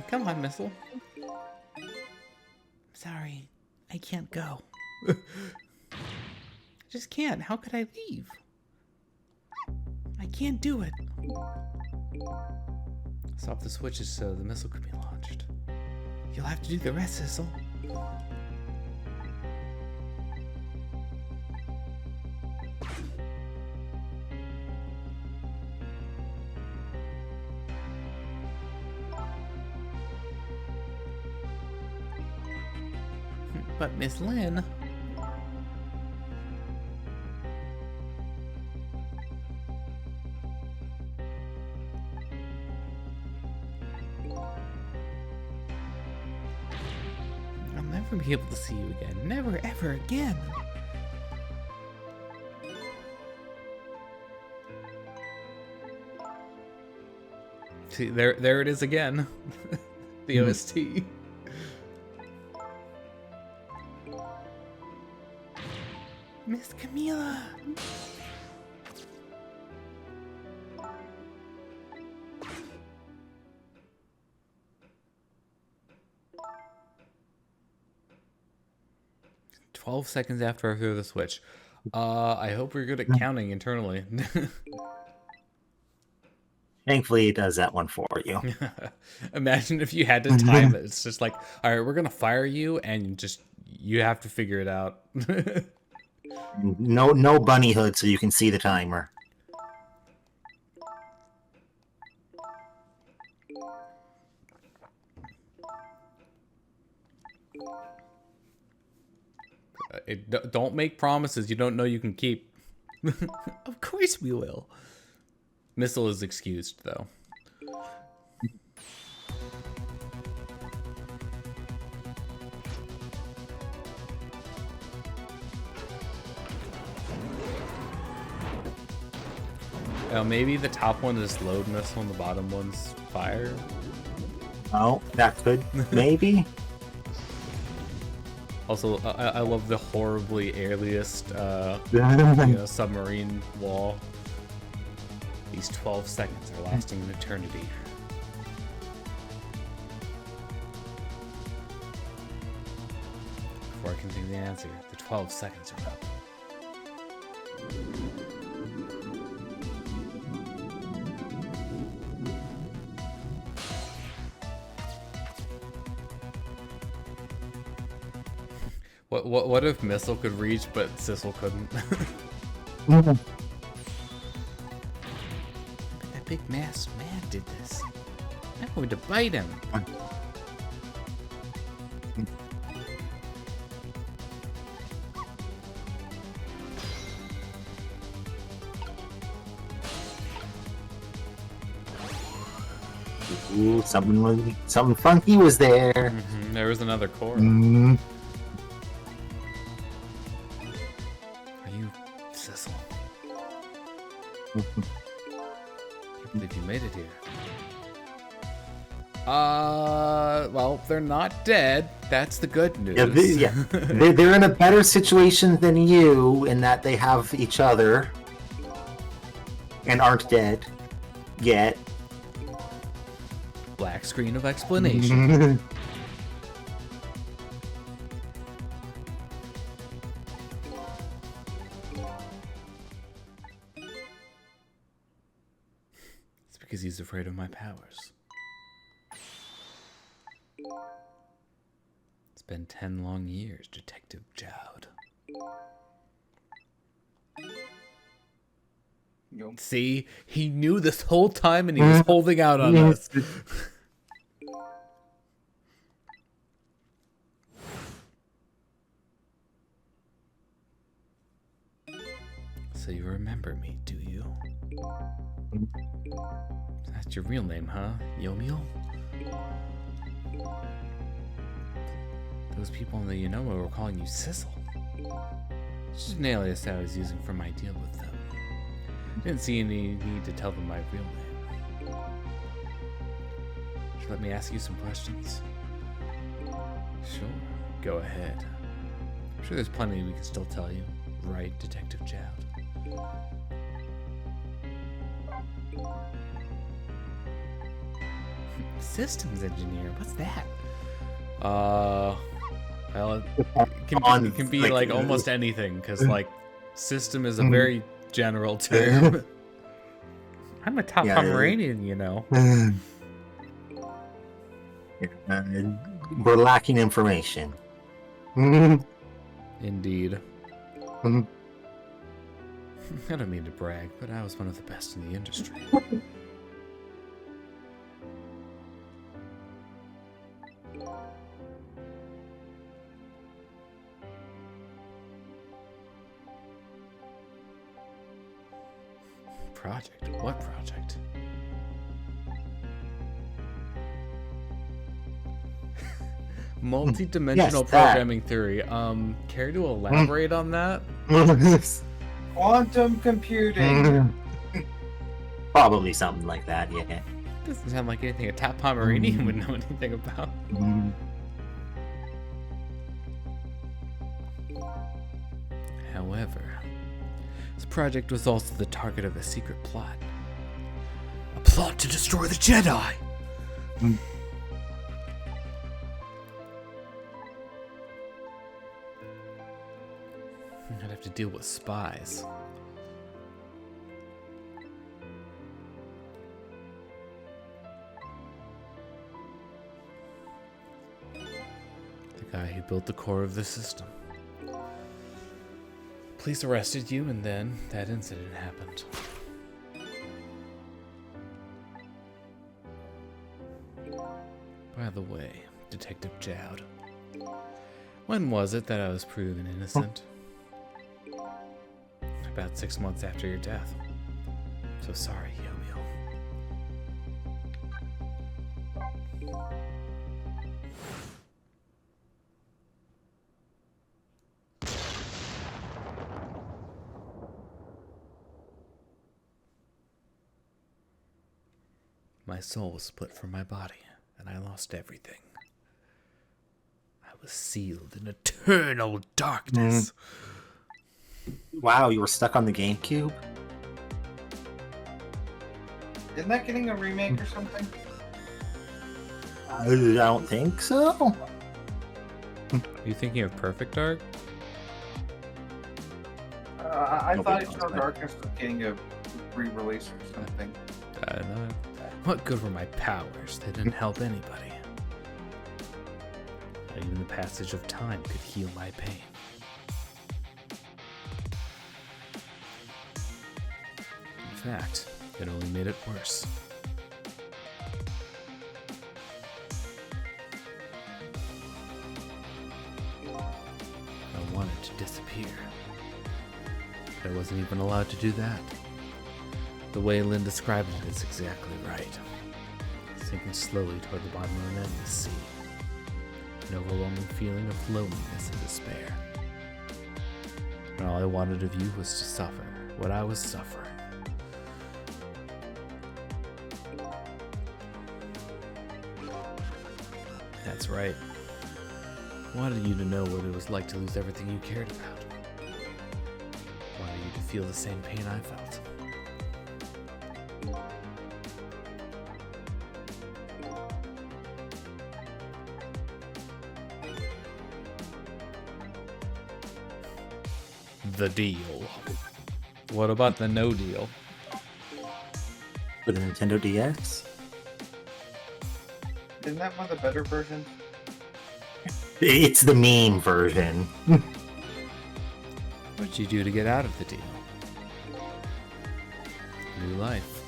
Come on, Missile. Sorry, I can't go. I just can't. How could I leave? I can't do it. Stop the switches so the missile could be launched. You'll have to do the rest, Sissel. But Miss Lynne... I'll never be able to see you again. Never, ever again. See, there it is again. The OST. Miss Kamila. "12 seconds after I throw the switch." I hope we're good at counting internally. Thankfully, it does that one for you. Imagine if you had to time it. It's just like, all right, we're gonna fire you, and just you have to figure it out. No bunny hood, so you can see the timer. Don't make promises you don't know you can keep. Of course we will. Missile is excused, though. Maybe the top one is load missile and the bottom one's fire. Oh, that could maybe. Also, I love the horribly airliest submarine wall. These 12 seconds are lasting an eternity. Before I can think of the answer, the 12 seconds are up. What if Missile could reach, but Sissel couldn't? That big masked man did this. I'm going to bite him. Ooh, something funky was there. Mm-hmm. There was another core. Mm. Are you Sissel? Can't believe you made it here. Well, they're not dead. That's the good news. They're in a better situation than you in that they have each other and aren't dead yet. Black screen of explanation. It's because he's afraid of my powers. It's been 10 long years, Detective Jowd. See, he knew this whole time and he was holding out on us. So you remember me, do you? That's your real name, huh? Yomiel? Those people in the Yomiel were calling you Sissel. It's just an alias I was using for my deal with them. Didn't see any need to tell them my real name. Should let me ask you some questions? Sure, go ahead. I'm sure there's plenty we can still tell you. Right, Detective Jowd? Systems engineer. What's that? Well, it can be like almost anything, because like system is a very general term. I'm a top Pomeranian, you know. We're lacking information. Indeed. I don't mean to brag, but I was one of the best in the industry. Project? What project? Multi-dimensional programming theory. Care to elaborate on that? Quantum computing. Probably something like that, yeah. Doesn't sound like anything a top Pomeranian would know anything about. However, this project was also the target of a secret plot. A plot to destroy the Jedi! I'd have to deal with spies. The guy who built the core of the system. Police arrested you, and then that incident happened. By the way, Detective Jowd, when was it that I was proven innocent? About 6 months after your death. So sorry, Yomiel. My soul was split from my body, and I lost everything. I was sealed in eternal darkness. Wow, you were stuck on the GameCube? Isn't that getting a remake or something? I don't think so. Are you thinking of Perfect Dark? I Nobody thought knows Eternal that. Darkness was getting a re-release or something. No. What good were my powers? They didn't help anybody. Not even the passage of time could heal my pain. In fact, it only made it worse. I wanted to disappear. But I wasn't even allowed to do that. The way Lynne described it is exactly right. Sinking slowly toward the bottom of an endless sea. An overwhelming feeling of loneliness and despair. And all I wanted of you was to suffer what I was suffering. That's right. I wanted you to know what it was like to lose everything you cared about. I wanted you to feel the same pain I felt. The deal. What about the no deal? For the Nintendo DS? Isn't that one of the better versions? It's the meme version. What'd you do to get out of the deal? New life.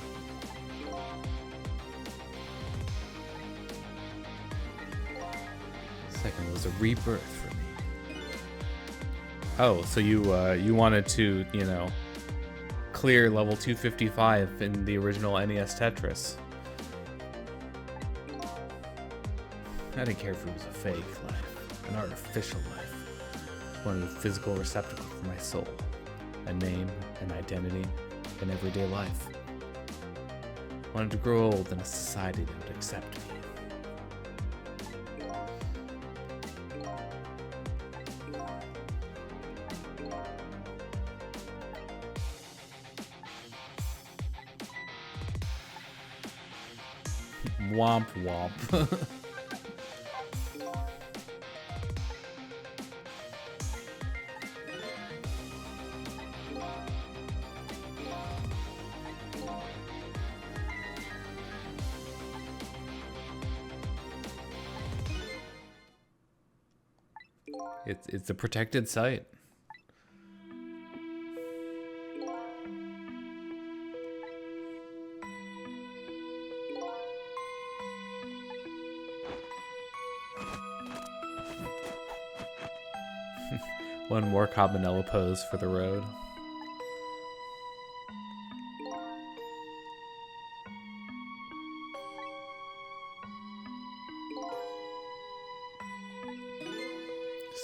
Second was a rebirth for me. Oh, so you wanted to, clear level 255 in the original NES Tetris. I didn't care if it was a fake life, an artificial life. I wanted a physical receptacle for my soul, a name, an identity, an everyday life. I wanted to grow old in a society that would accept me. Womp womp. It's a protected site. One more Cabanela pose for the road.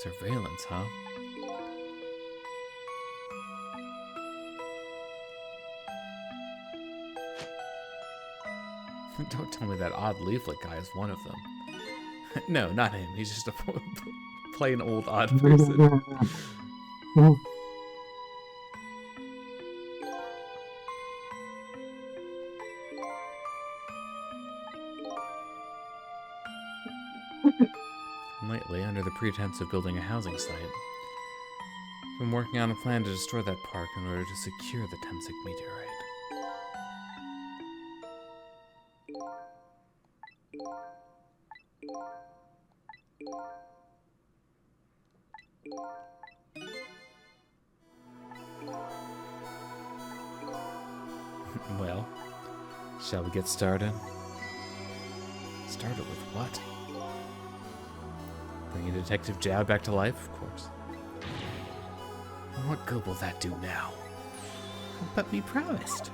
Surveillance, huh? Don't tell me that odd leaflet guy is one of them. No, not him. He's just a plain old odd person. Lately, under the pretense of building a housing site, I've been working on a plan to destroy that park in order to secure the Temsik meteorite. Well, shall we get started? Started with what? Bringing Detective Jowd back to life, of course. And what good will that do now? But we promised.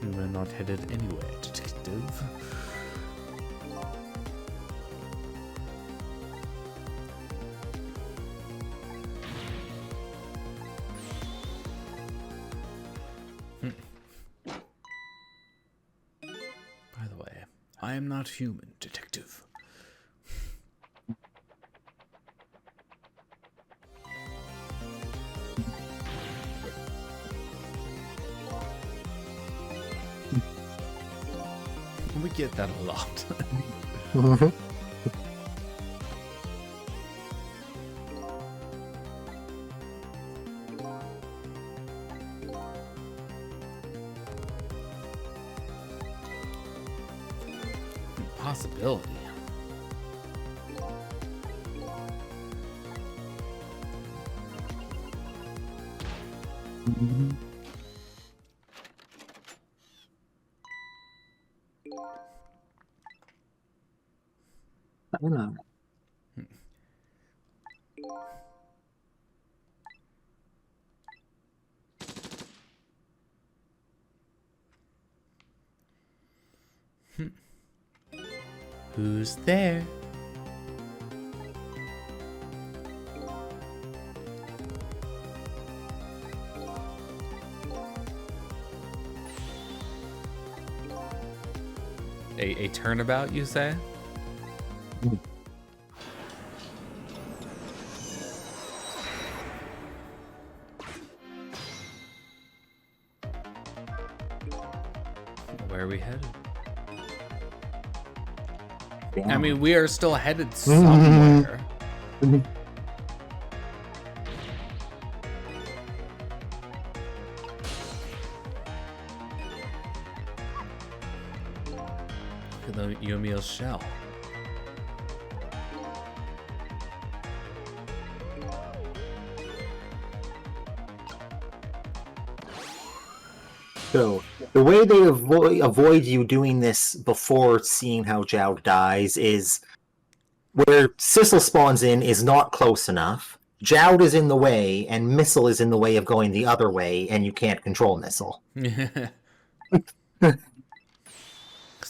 We're not headed anywhere, detective. By the way, I am not human, detective. We get that a lot. Possibility. I don't know. Who's there? A turnabout, you say? Where are we headed? Damn. I mean, we are still headed somewhere. Look at the Yomiel shell. So the way they avoid you doing this before seeing how Jowd dies is where Sissel spawns in is not close enough. Jowd is in the way, and Missile is in the way of going the other way, and you can't control Missile.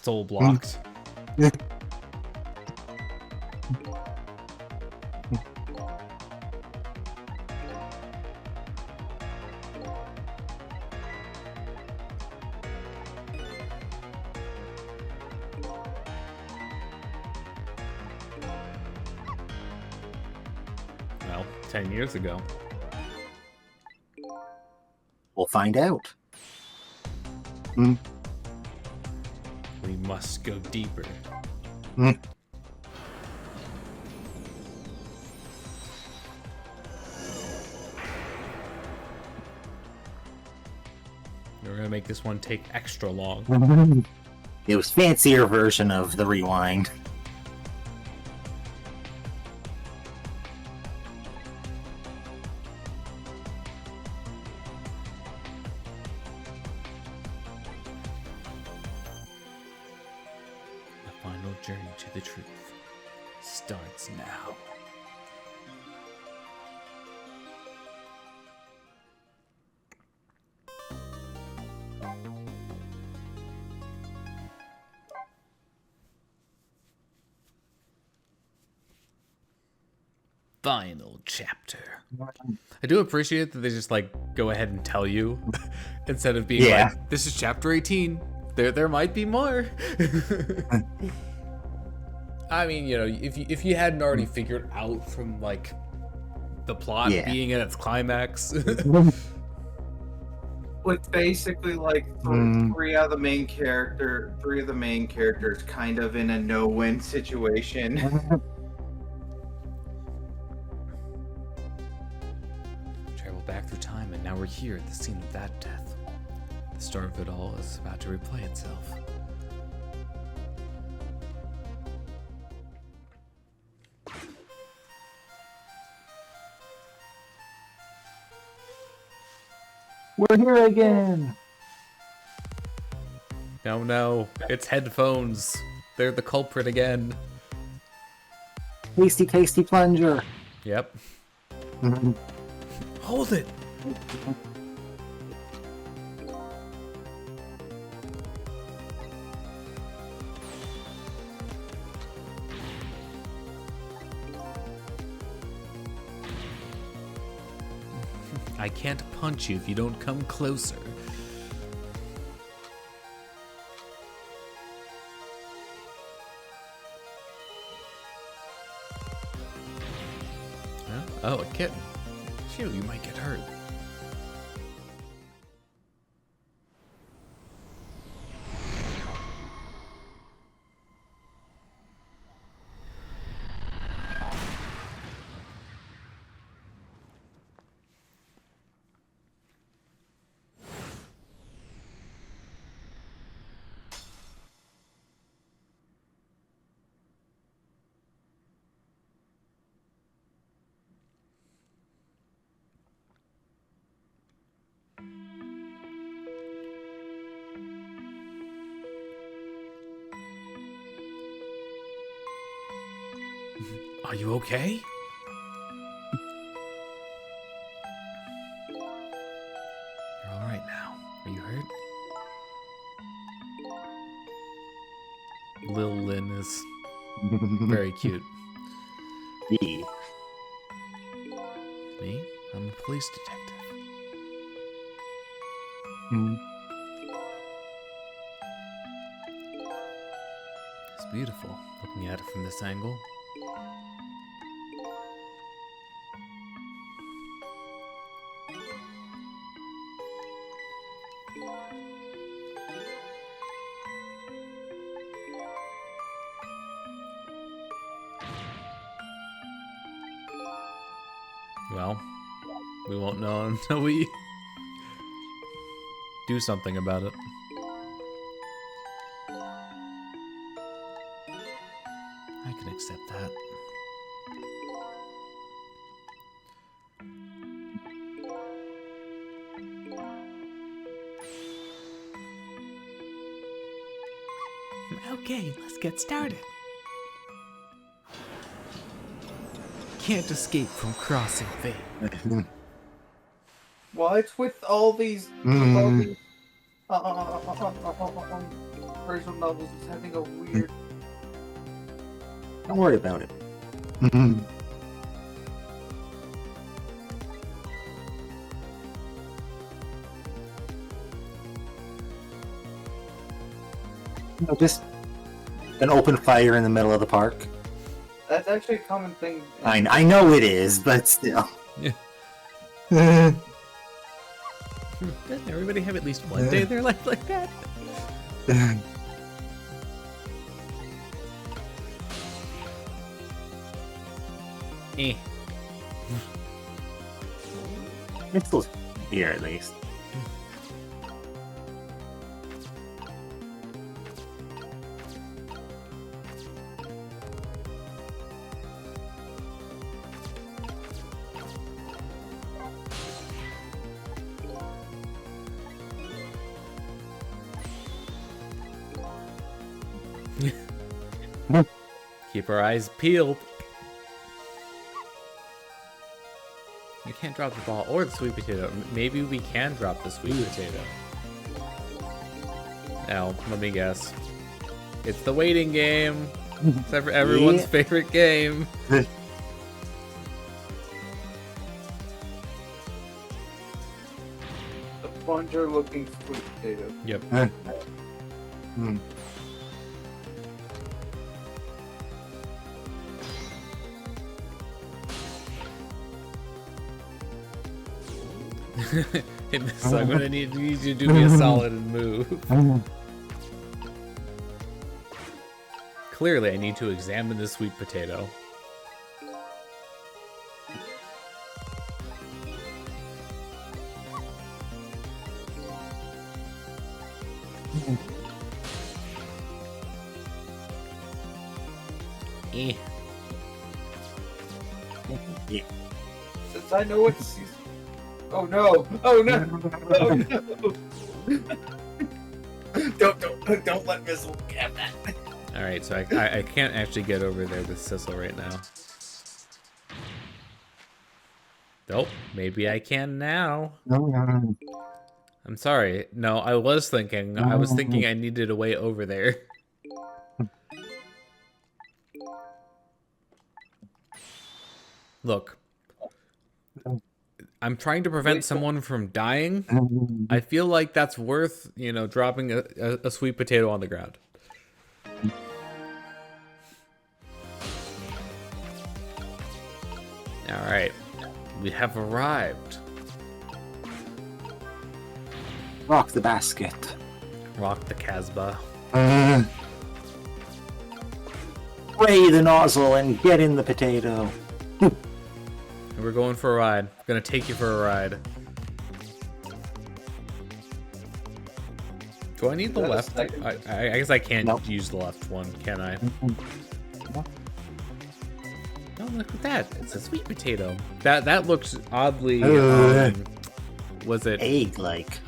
soul blocked. Well, 10 years ago. We'll find out. Hmm. We must go deeper. Hmm. We're gonna make this one take extra long. It was fancier version of the rewind. The final journey to the truth starts now. Final chapter. I do appreciate that they just like go ahead and tell you instead of being Yeah. like, this is chapter 18. There might be more. I mean, you know, if you hadn't already figured out from like the plot Yeah. being at its climax. With basically like three of the main characters kind of in a no-win situation. Travel back through time, and now we're here at the scene of that death. The start of it all is about to replay itself. We're here again. No, it's headphones. They're the culprit again. Tasty plunger. Yep. Hold it. I can't punch you if you don't come closer. Huh? Oh, a kitten. Phew, you might get hurt. Are you okay? You're all right now. Are you hurt? Lil Lynn is very cute. Yeah. Me? I'm a police detective. It's beautiful looking at it from this angle. Well, we won't know until we do something about it. I can accept that. Okay, let's get started. Can't escape from crossing fate. What's with all these? visual novels is having a weird. Don't worry about it. Just an open fire in the middle of the park. That's actually a common thing. I know it is, but still. Yeah. Doesn't everybody have at least one day in their life like that? Eh. It's still here at least. Keep our eyes peeled. We can't drop the ball or the sweet potato. Maybe we can drop the sweet potato. Now, let me guess. It's the waiting game. It's everyone's favorite game. The plunger looking sweet potato. Yep. So I'm gonna need you to do me a solid and move. Clearly, I need to examine the sweet potato. Eh. Since I know what season. Oh no! Oh no! Oh no! don't let Missile have that. All right, so I can't actually get over there with Sissel right now. Nope, maybe I can now. I'm sorry. No, I was thinking I needed a way over there. Look. I'm trying to prevent someone from dying. I feel like that's worth, you know, dropping a sweet potato on the ground. All right, we have arrived. Rock the basket. Rock the Casbah. Spray the nozzle and get in the potato. We're going for a ride. I'm gonna take you for a ride. Do I need the left? I guess I can't use the left one, can I? Oh, look at that! It's a sweet potato. That looks oddly. Was it egg-like?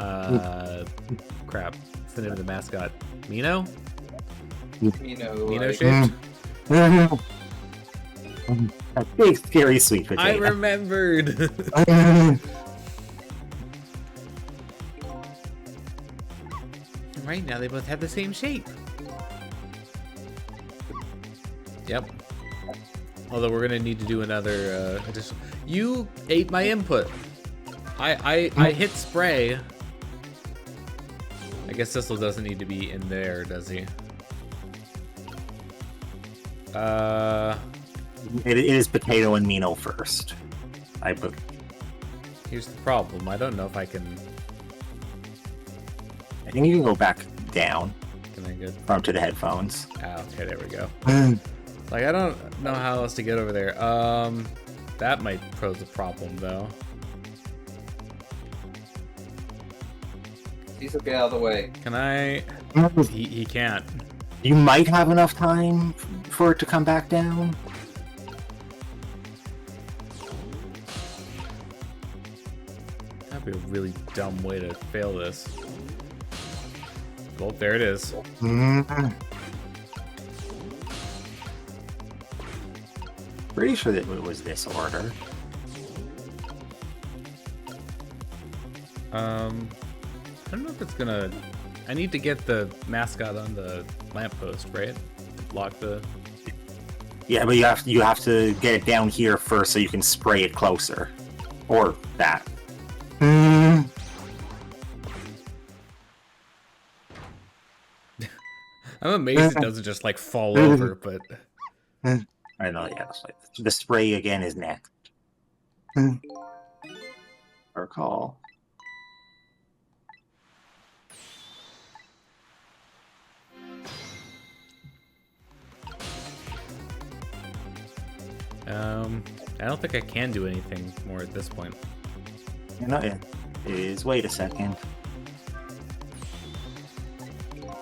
Crap. What's the name of the mascot? Mino? Mino shaped? A big, scary sweet potato. I remembered. Right now, they both have the same shape. Yep. Although we're gonna need to do another addition. You ate my input. I hit spray. I guess Sissel doesn't need to be in there, does he? It is potato and Mino first. Here's the problem. I don't know if I can. I think you can go back down. Can I get from to the headphones? Oh, okay, there we go. Like, I don't know how else to get over there. That might pose a problem, though. He's okay out of the way. Can I? He can't. You might have enough time for it to come back down. That'd be a really dumb way to fail this. Well, there it is. Pretty sure that it was this order. I don't know if it's gonna I need to get the mascot on the lamppost, right? Block the... Yeah, but you have to get it down here first so you can spray it closer. Or that. I'm amazed it doesn't just, like, fall over, but... I know, yeah. The spray again is next. Recall. I don't think I can do anything more at this point. You're not in. Is wait a second. I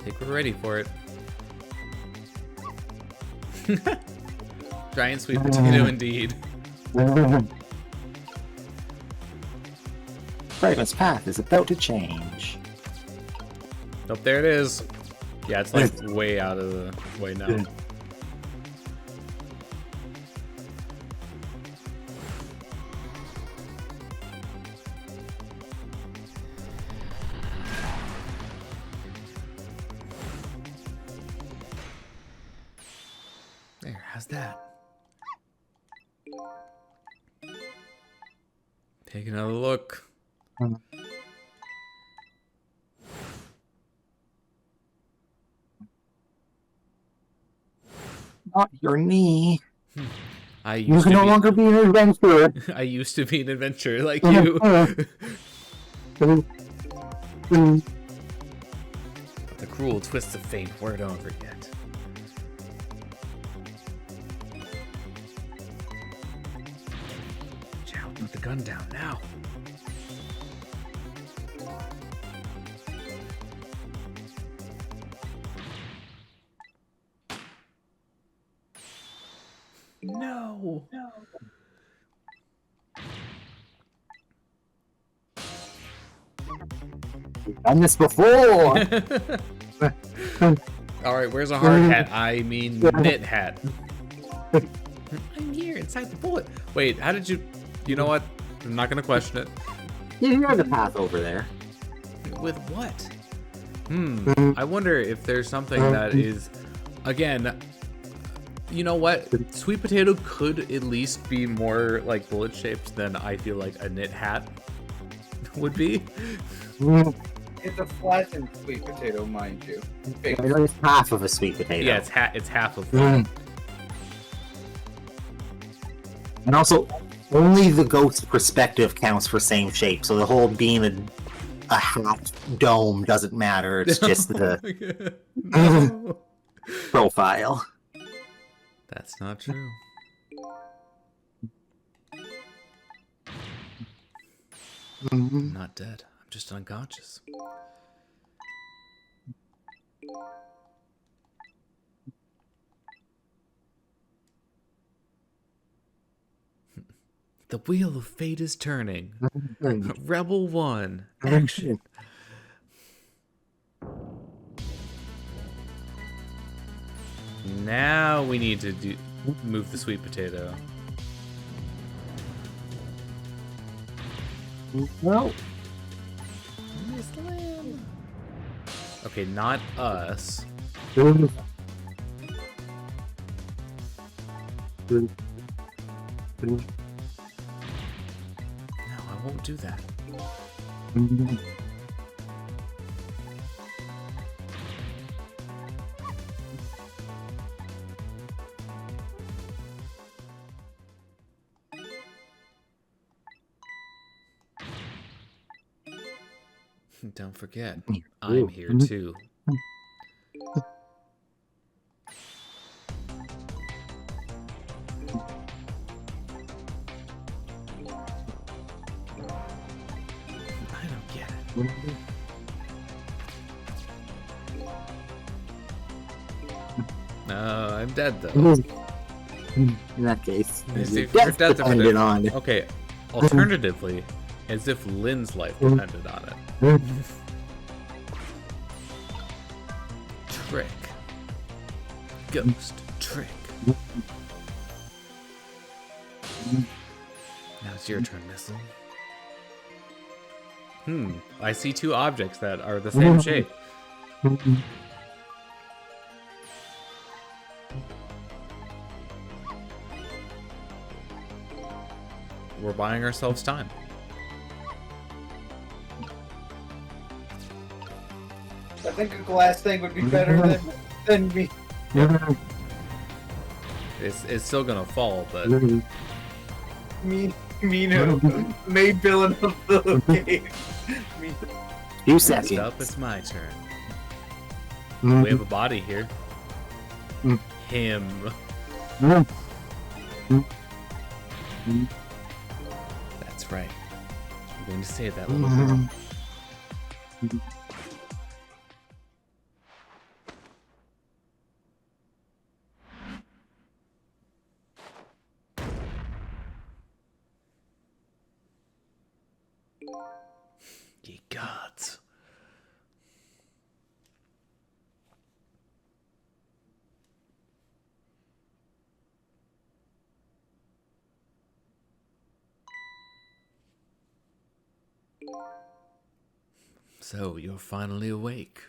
think we're ready for it. Giant sweet potato indeed. Fragment's path is about to change. Oh, there it is. Yeah, it's like way out of the way now. There, how's that? Take another look. Not your knee. I You used can to no be, longer be an adventurer. I used to be an adventurer like you. The The cruel twists of fate weren't over yet. Jowd, put the gun down now. No. done this before. All right, where's a hard hat? I mean knit hat. I'm here inside the bullet. Wait, how did you... You know what? I'm not going to question it. You have the path over there. With what? I wonder if there's something that is... Again, you know what? Sweet potato could at least be more like bullet shaped than I feel like a knit hat would be. It's a flattened sweet potato, mind you. Big. It's half of a sweet potato. Yeah, it's half of one. And also, only the goat's perspective counts for same shape, so the whole being a hat dome doesn't matter. It's just the No. profile. That's not true. I'm not dead. I'm just unconscious. The wheel of fate is turning. Rebel 1. Action. Now we need to move the sweet potato. No. Okay, not us. No, I won't do that. Don't forget, I'm here too. I don't get it. No, I'm dead though. In that case, As your if your death death depended on. Okay, alternatively, as if Lynn's life depended on it. Trick. Ghost trick. Now it's your turn, Missile. I see two objects that are the same shape. We're buying ourselves time. I think a glass thing would be better than me. It's still gonna fall, but Me main villain of the game. Few next seconds. up, it's my turn. We have a body here. Him. That's right. I'm going to say that little girl. Ye gods. So, you're finally awake.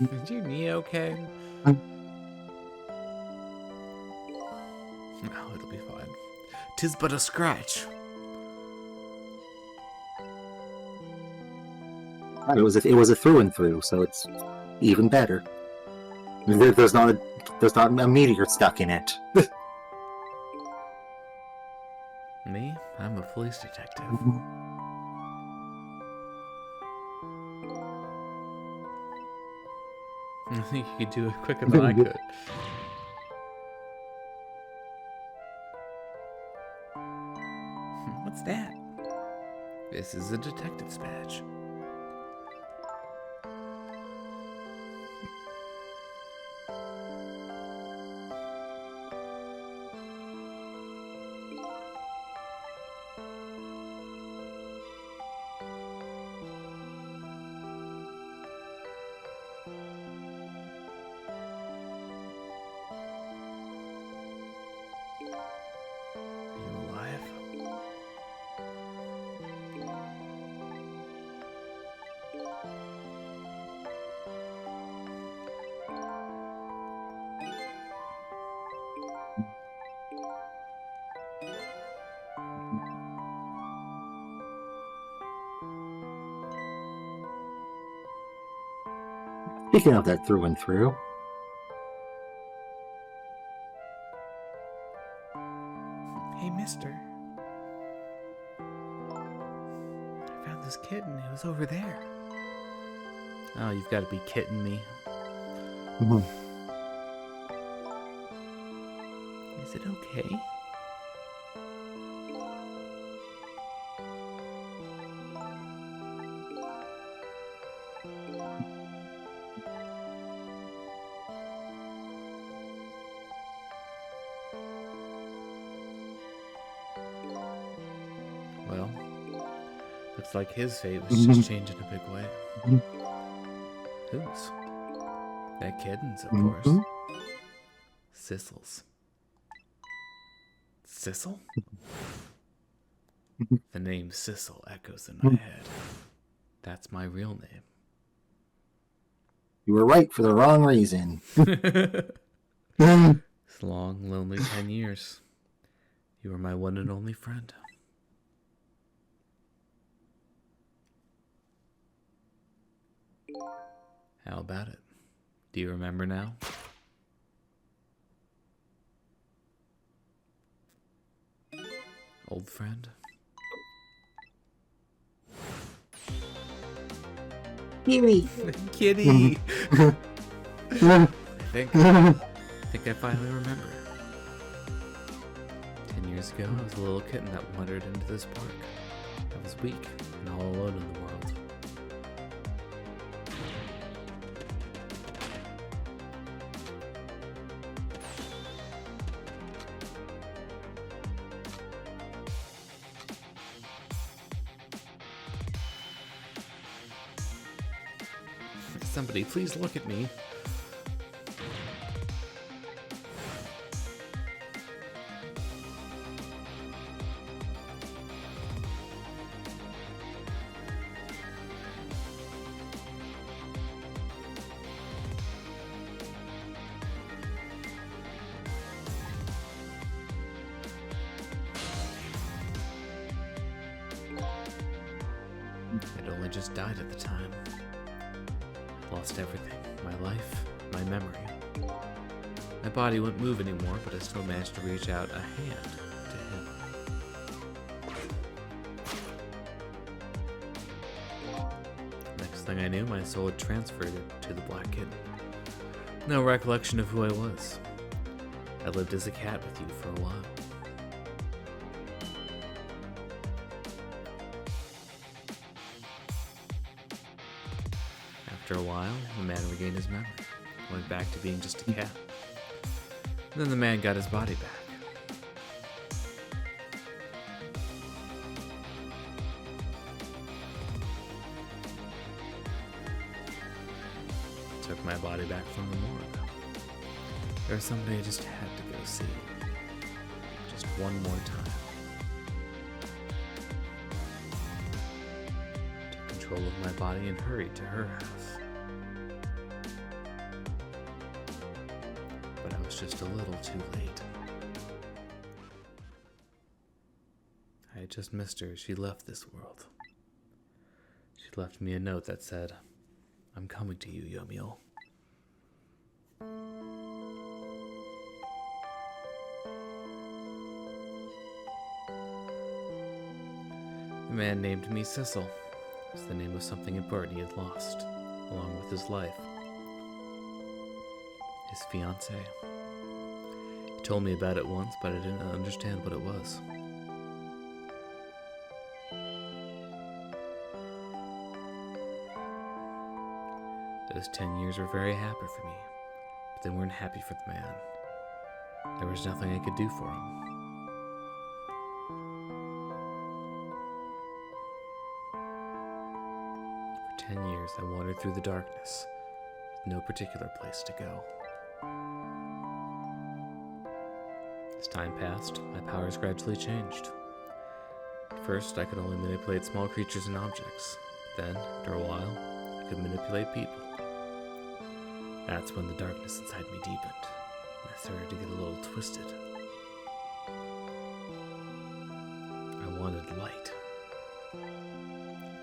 Is your knee okay? No, it'll be fine. 'Tis but a scratch. It was a through and through, so it's even better. There's not a meteor stuck in it. Me? I'm a police detective. I think you could do it quicker than I could. What's that? This is a detective's badge. Are you alive? Speaking of that through and through, Hey, mister. I found this kitten. It was over there. Oh, you've got to be kidding me. Is it okay? Well, looks like his fate was just changing a big way. Whose? That kitten's, of course. Sissels. Sissel? The name Sissel echoes in my head. That's my real name. you were right for the wrong reason. It's long, lonely 10 years. You were my one and only friend. How about it? Do you remember now? Old friend? Kiwi. Kitty! I think I finally remember. 10 years ago, I was a little kitten that wandered into this park. I was weak and all alone in the world. Somebody, please look at me. just died at the time. Lost everything. My life, my memory. My body wouldn't move anymore, but I still managed to reach out a hand to him. Next thing I knew, my soul had transferred to the black kitten. No recollection of who I was. I lived as a cat with you for a while. After a while, the man regained his memory, went back to being just a cat. And then the man got his body back. Took my body back from the morgue. There was somebody I just had to go see. Just one more time. Took control of my body and hurried to her house. But I was just a little too late. I had just missed her as she left this world. She left me a note that said, "I'm coming to you, Yomiel." The man named me Sissel. It was the name of something important he had lost, along with his life. His fiancée. He told me about it once, but I didn't understand what it was. Those 10 years were very happy for me, but they weren't happy for the man. There was nothing I could do for him. For 10 years, I wandered through the darkness, with no particular place to go. As time passed, my powers gradually changed. At first, I could only manipulate small creatures and objects. Then, after a while, I could manipulate people. That's when the darkness inside me deepened, and I started to get a little twisted. I wanted light.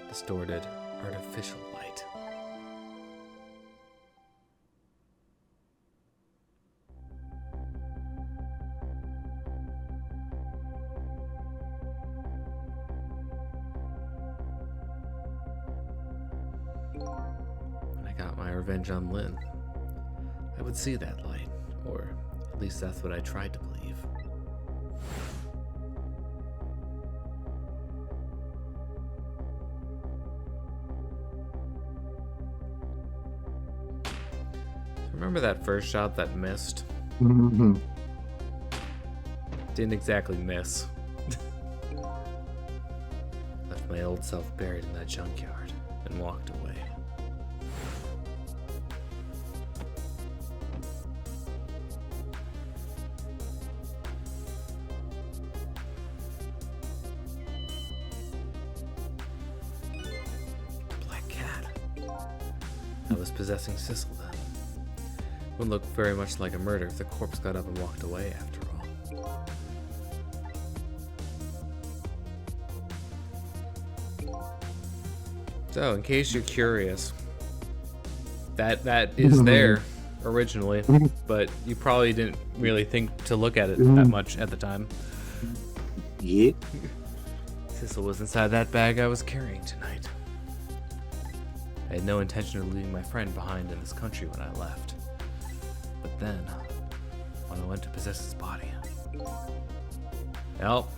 Distorted, artificial light. When I got my revenge on Lynne, I would see that light, or at least that's what I tried to believe. Remember that first shot that missed? Mm-hmm. Didn't exactly miss. Left my old self buried in that junkyard and walked away. I was possessing Sissel then. Wouldn't look very much like a murder if the corpse got up and walked away after all. So, in case you're curious, that is there originally, but you probably didn't really think to look at it that much at the time. Yeah. Sissel was inside that bag I was carrying tonight. I had no intention of leaving my friend behind in this country when I left. But then, when I went to possess his body... Well,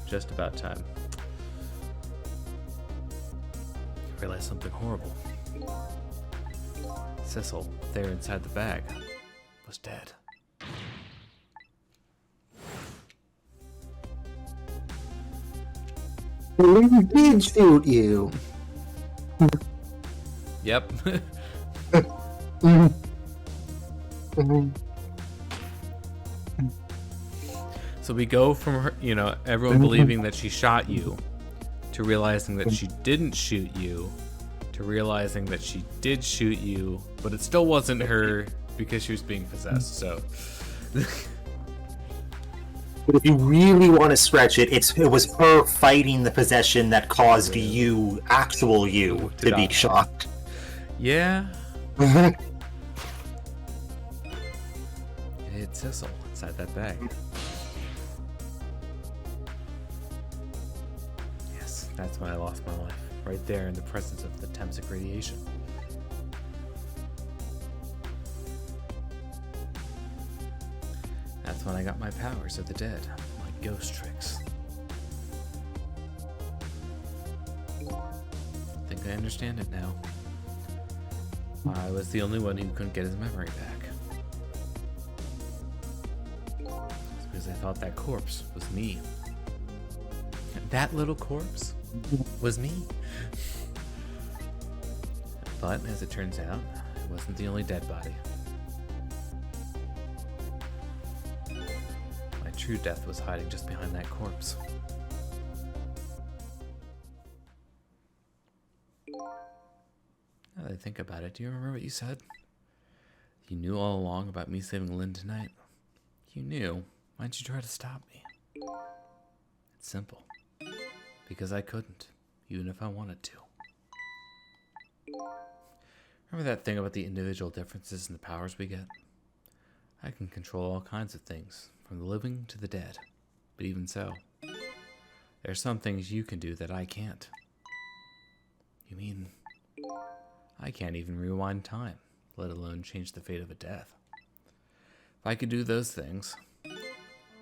just about time. I realized something horrible. Sissel, there inside the bag, was dead. Who did shoot you? Yep. So we go from her, everyone believing that she shot you, to realizing that she didn't shoot you, to realizing that she did shoot you, but it still wasn't her because she was being possessed, so. But if you really want to stretch it, it was her fighting the possession that caused you, actual you, to be shocked. Yeah. It hit Sissel inside that bag. Yes, that's when I lost my life. Right there in the presence of the Temsic radiation. That's when I got my powers of the dead, my ghost tricks. I think I understand it now. I was the only one who couldn't get his memory back. It's because I thought that corpse was me. That little corpse was me. But, as it turns out, it wasn't the only dead body. My true death was hiding just behind that corpse. Now that I think about it, do you remember what you said? You knew all along about me saving Lynne tonight. You knew. Why'd you try to stop me? It's simple. Because I couldn't, even if I wanted to. Remember that thing about the individual differences in the powers we get? I can control all kinds of things, from the living to the dead. But even so, there are some things you can do that I can't. You mean, I can't even rewind time, let alone change the fate of a death. If I could do those things,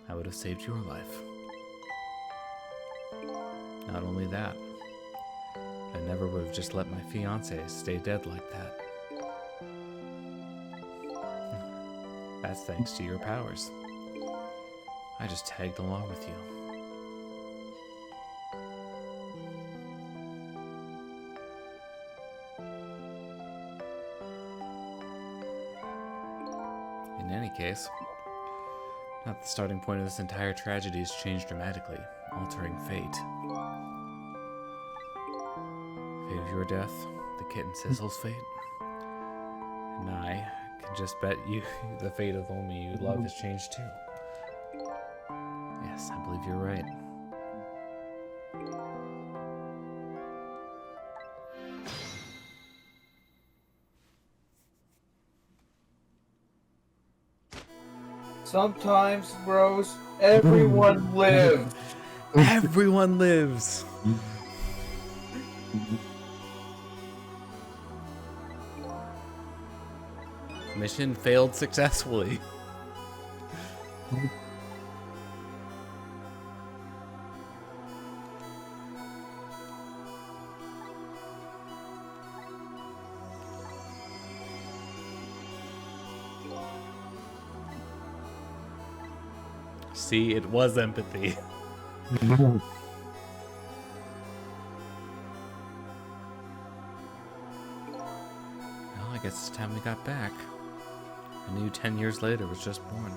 I would have saved your life. Not only that, I never would have just let my fiancé stay dead like that. That's thanks to your powers. I just tagged along with you. In any case, not the starting point of this entire tragedy has changed dramatically, altering fate. Fate of your death, the kitten Sissel's fate, and I can just bet you the fate of the woman you love has changed too. Yes, I believe you're right. Sometimes, Rose, everyone lives. Everyone lives! Mission failed successfully. See, it was empathy. Well, I guess it's time we got back. I knew 10 years later was just born.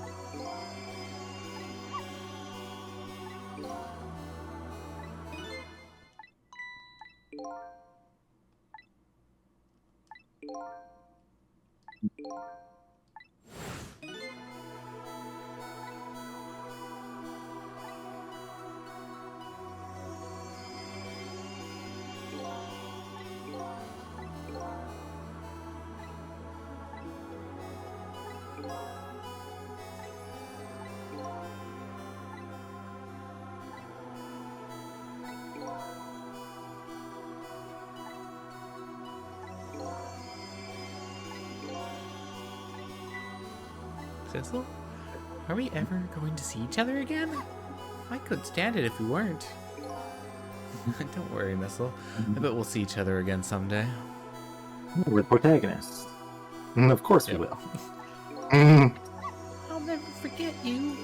Sissel? Are we ever going to see each other again? I couldn't stand it if we weren't. Don't worry, Missile. I bet we'll see each other again someday. We're the protagonists. Of course we will. I'll never forget you.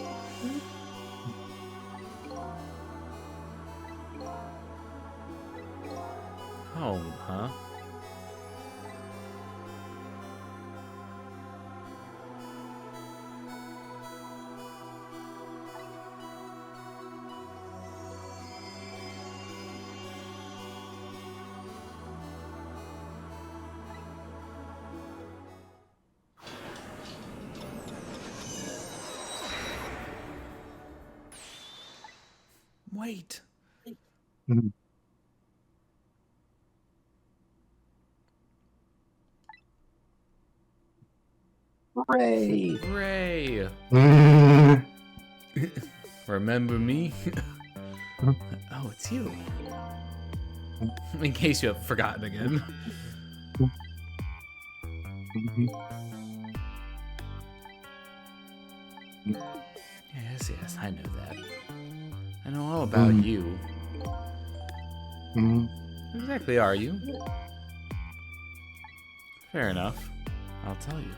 Home, huh? wait. Ray. Ray. Remember me? Oh, it's you. In case you have forgotten again. Yes, I know that. I know all about you. Who exactly are you? Fair enough. I'll tell you.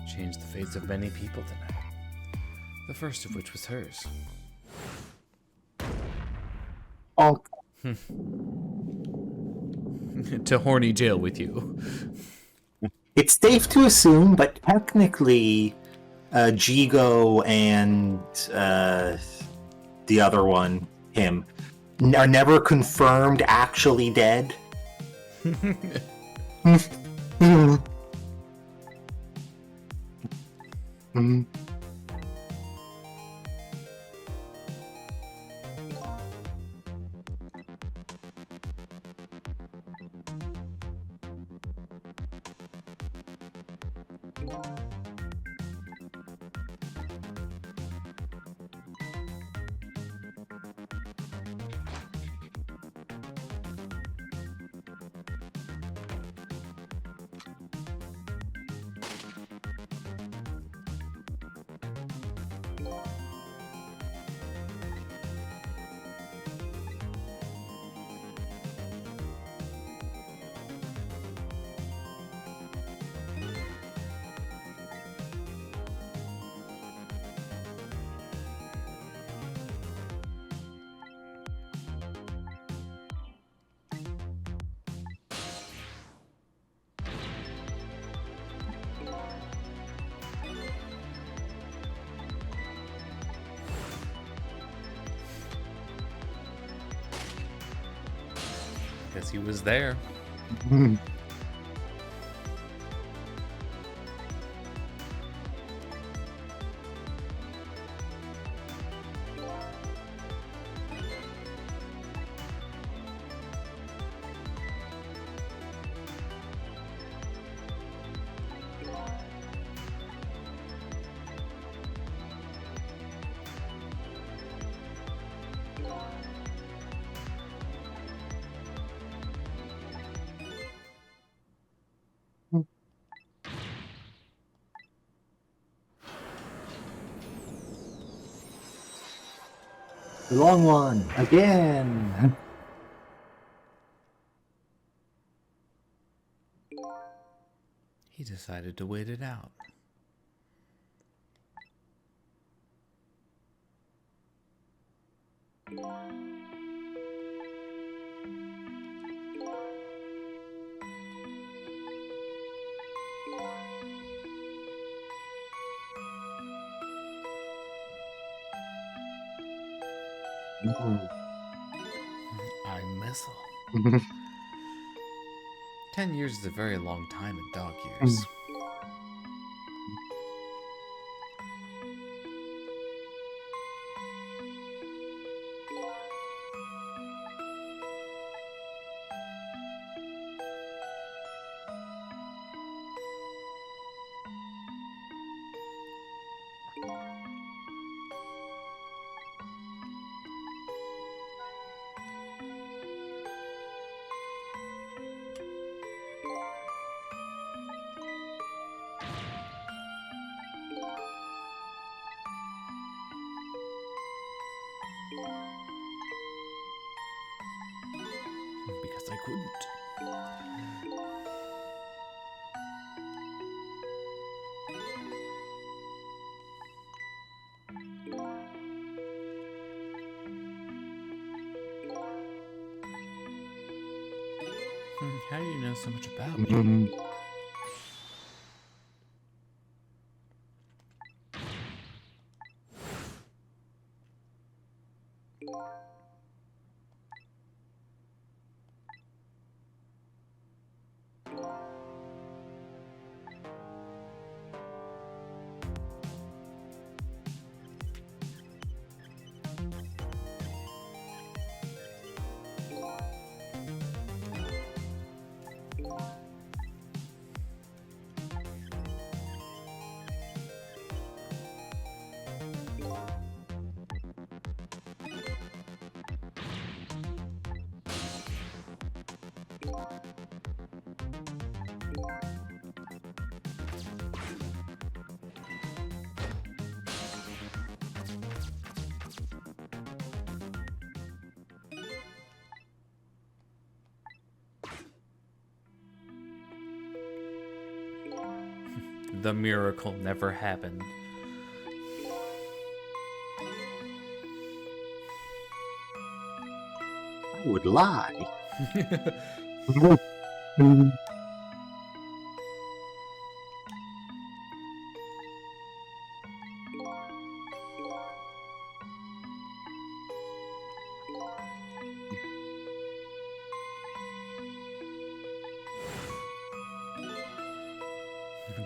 Changed the fates of many people tonight. The first of which was hers. Oh, To horny jail with you. it's safe to assume, but technically, Jigo and the other one, him, are never confirmed actually dead. Guess he was there. The long one again. He decided to wait it out. I missile. 10 years is a very long time in dog years. Because I couldn't. How do you know so much about me? The miracle never happened. I would lie.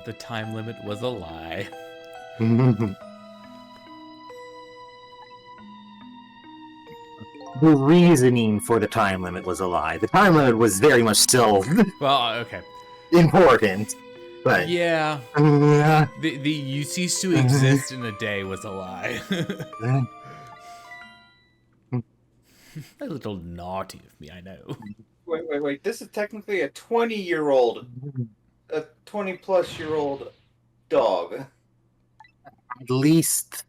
The time limit was a lie. The reasoning for the time limit was a lie. The time limit was very much still Well, okay. important, but Yeah. yeah. The you cease to exist in a day was a lie. A little naughty of me, I know. Wait. This is technically a 20-year-old, a 20-plus-year-old dog. At least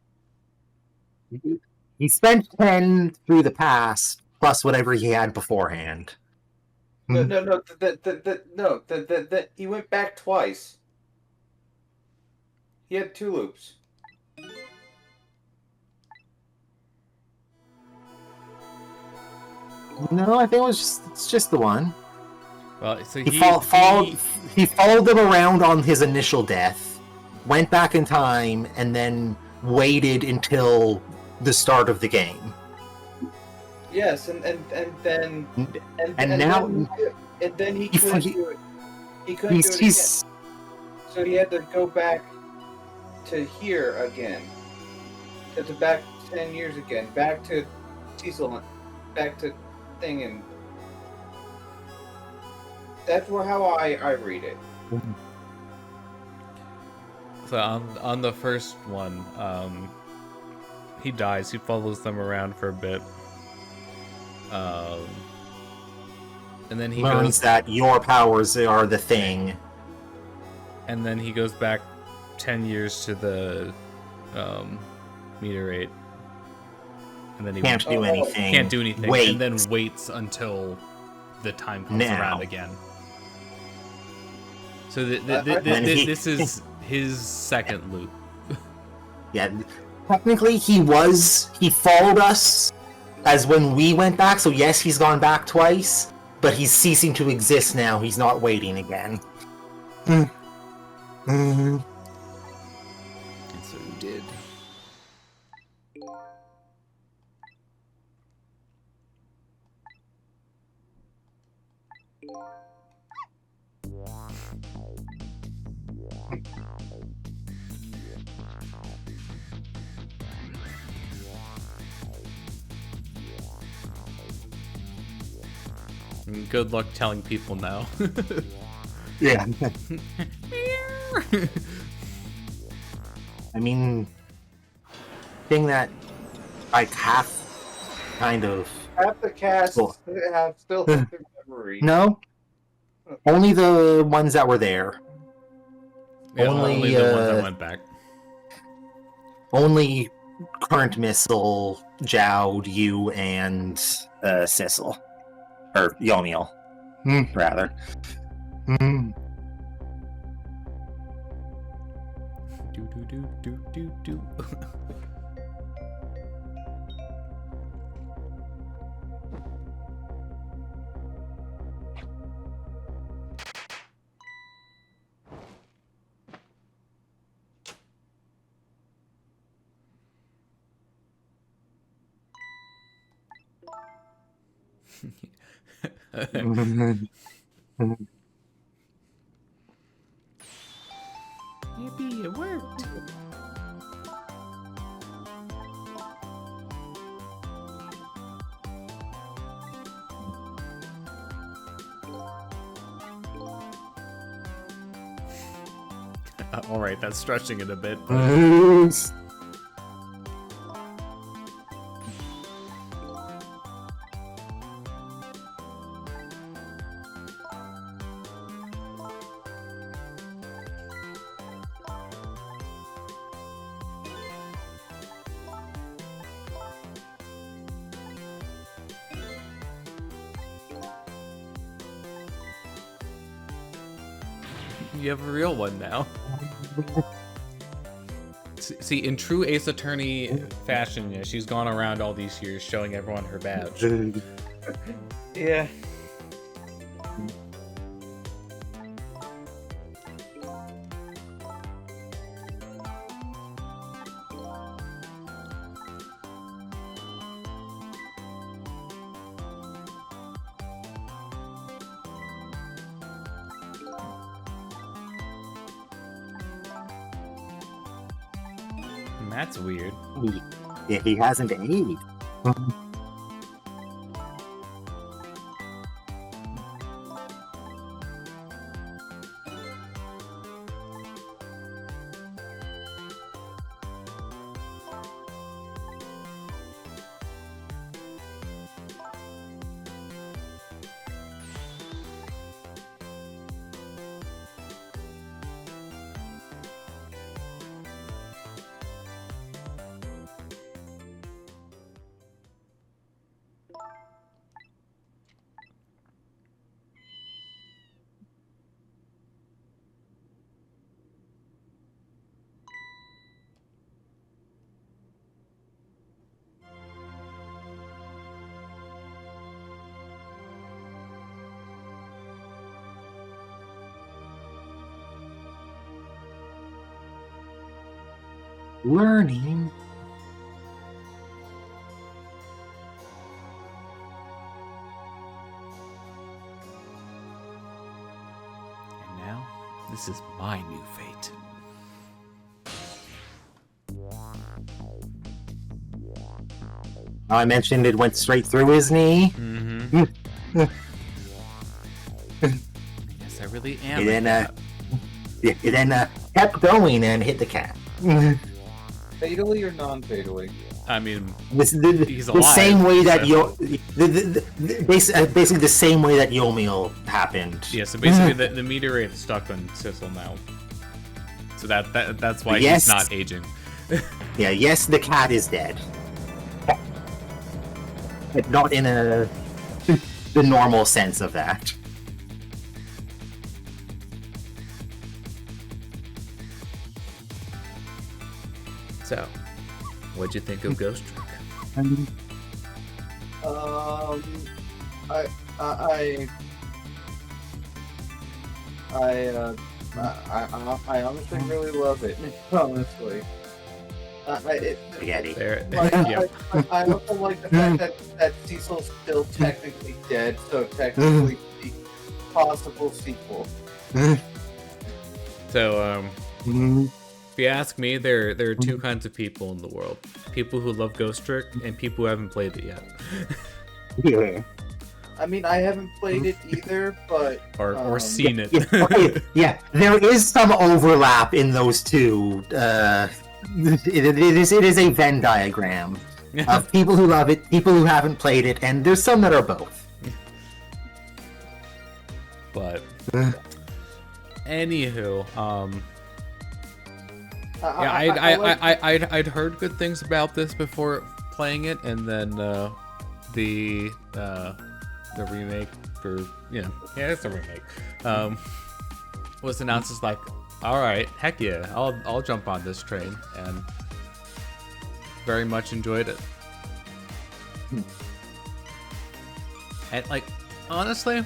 he spent 10 through the past plus whatever he had beforehand. No. He went back twice. He had 2 loops. No, I think it's just the one. Well, so He followed them around on his initial death, went back in time, and then waited until the start of the game. Yes, and then he couldn't do it. He couldn't do it again. So he had to go back to here again. To back 10 years again. Back to Sissel, back to thing, and that's how I read it. So on the first one, he dies. He follows them around for a bit, and then he Learns goes. that your powers are the thing. And then he goes back 10 years to the meteorite, and then he Can't do anything. Can't do anything, Wait. and then waits until the time comes around again. So this is his second loop. Yeah, technically he followed us as when we went back, so yes, he's gone back twice, but he's ceasing to exist now. He's not waiting again. And so he did. Good luck telling people now. Yeah. I mean, thing that like half Half the cast Cool. have still have their memory. No, only the ones that were there. Yeah, Only, the ones that went back. Only current missile, Jowd, you, and Sissel. Or Yomiel, rather. Do. Yippee, it worked. Alright, that's stretching it a bit. But... You have a real one now. See, in true Ace Attorney fashion, yeah, she's gone around all these years showing everyone her badge. Yeah. That's weird. Yeah, he hasn't aged. Learning. And now, this is my new fate. I mentioned it went straight through his knee. Mm-hmm. Yes, I really am. And then kept going and hit the cat. Fatally or non-fatally? I mean, He's alive, the same way that so- basically the same way that Yomiel happened. yeah, so basically the meteorite is stuck on Sissel now. So that's why Yes. he's not aging. Yeah, yes, the cat is dead. But not in the normal sense of that. So, what'd you think of Ghost Trick? I honestly really love it. Honestly, Spaghetti. There, like, yep. I also like the fact that Sissel's still technically dead, so technically the possible sequel. So, if you ask me, there are two kinds of people in the world: people who love Ghost Trick and people who haven't played it yet, Yeah. I mean, I haven't played it either, but or seen it. Yeah, okay, yeah, there is some overlap in those two. It is a Venn diagram of people who love it, people who haven't played it, and there's some that are both. But anywho, yeah, I'd heard good things about this before playing it, and then the remake for yeah, it's a remake. Was announced as like, all right, heck yeah, I'll jump on this train, and very much enjoyed it. And like, honestly,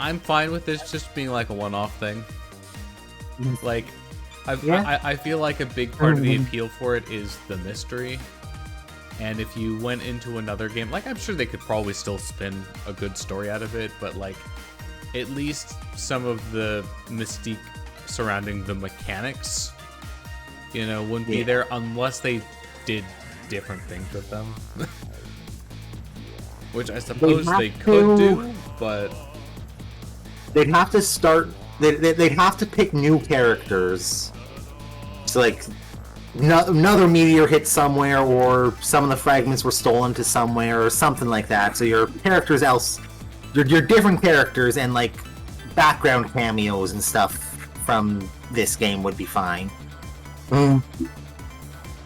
I'm fine with this just being like a one-off thing. Like, I feel like a big part of the appeal for it is the mystery. And if you went into another game, like, I'm sure they could probably still spin a good story out of it, but like, at least some of the mystique surrounding the mechanics, you know, wouldn't be there unless they did different things with them. Which I suppose they could do, but they'd have to start. They'd have to pick new characters. So like, another meteor hit somewhere, or some of the fragments were stolen to somewhere, or something like that. So your characters your different characters and like background cameos and stuff from this game would be fine.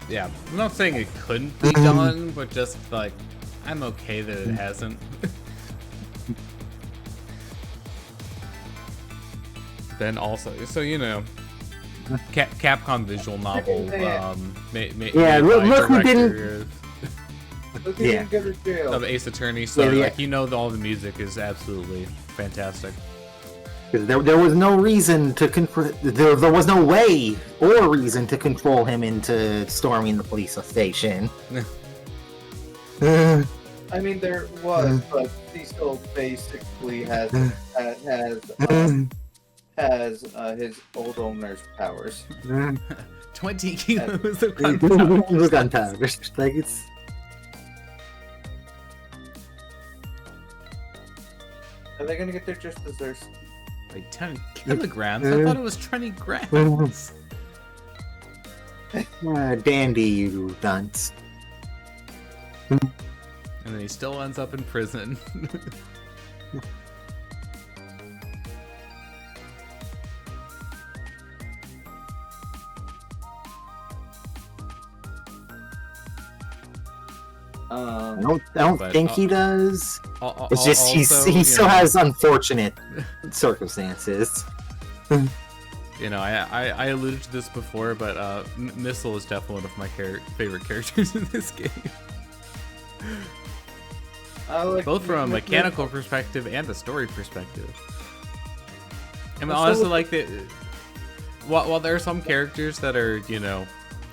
yeah, I'm not saying it couldn't be done, but just like, I'm okay that it hasn't. then also, so you know, Capcom visual novel. Yeah, look who didn't. Look who didn't go to jail. Of Ace Attorney, so like you know, all the music is absolutely fantastic. There was no reason to there was no way or reason to control him into storming the police station. I mean, there was, but Sissel basically has his old owner's powers. 20 kilos of gunpowder. Gunpowder. Like it's. Are they gonna get their just desserts? Like 10 kilograms? I thought it was 20 grams. Dandy, you dunce. And then he still ends up in prison. I don't think he does. It's just he still know, has unfortunate circumstances. You know, I alluded to this before, but Missile is definitely one of my favorite characters in this game. Both from a mechanical perspective and a story perspective. I mean, honestly, like while there are some characters that are, you know,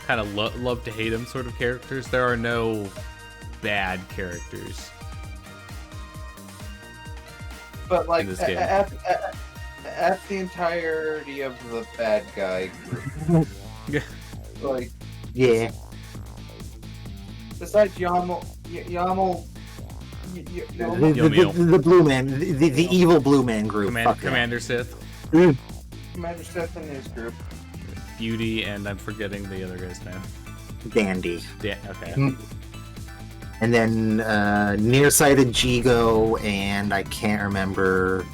kind of love to hate him sort of characters, there are no bad characters. But like in this game. At the entirety of the bad guy group, like yeah. Besides Yomiel, the blue man, the evil blue man group. Commander Sith. Commander Sith and his group. Beauty, and I'm forgetting the other guy's name. Dandy. Okay. And then nearsighted Jigo, and I can't remember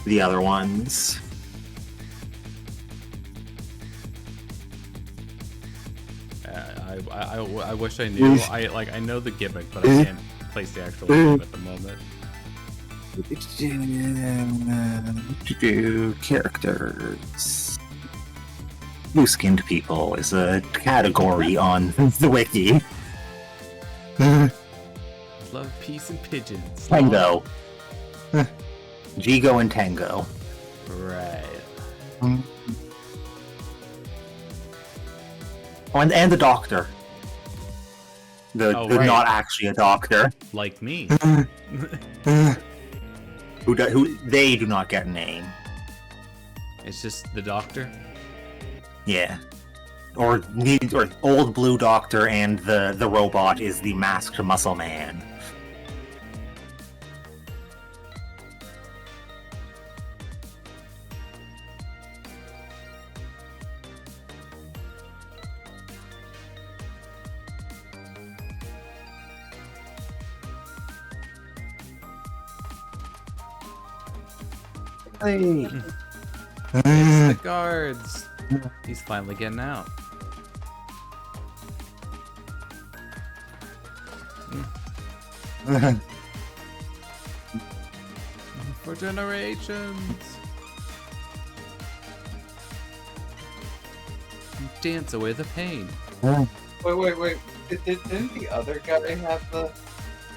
the other ones. I wish I knew. I know the gimmick, but I can't place the actual name at the moment. Characters. Blue-skinned people is a category on the wiki. Love, peace, and pigeons. Tango. Jigo and Tango. Right. Oh, and the doctor. The right. not actually a doctor. Like me. Who they do not get a name. It's just the doctor. Yeah. Or old blue doctor, and the robot is the masked muscle man. Hey. It's the guards. He's finally getting out. For generations. Dance away the pain. Wait. Didn't the other guy have the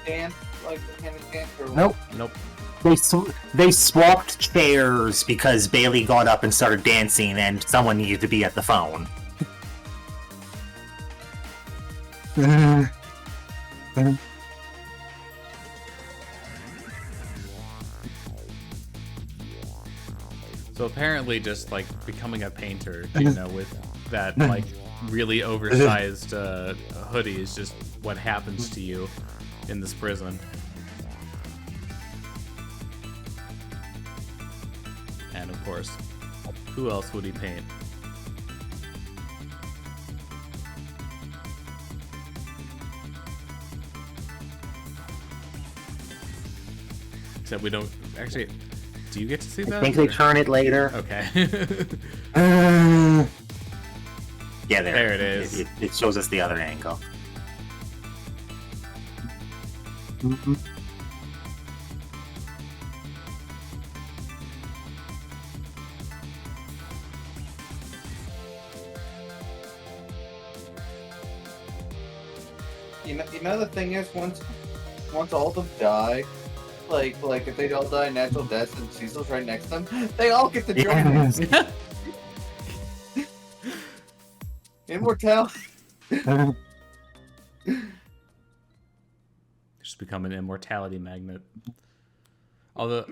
dance, like the hand dance? Or Nope. They swapped chairs because Bailey got up and started dancing, and someone needed to be at the phone. So apparently, just like becoming a painter, you know, with that like really oversized hoodie is just what happens to you in this prison. And of course, who else would he paint? Except we don't actually. Do you get to see that? I think they turn it later. Okay. Yeah, there it is. It shows us the other angle. now the thing is, once all of them die, like if they all die natural deaths and Sissel's right next to them, they all get to join us. Immortality. Just become an immortality magnet. Although,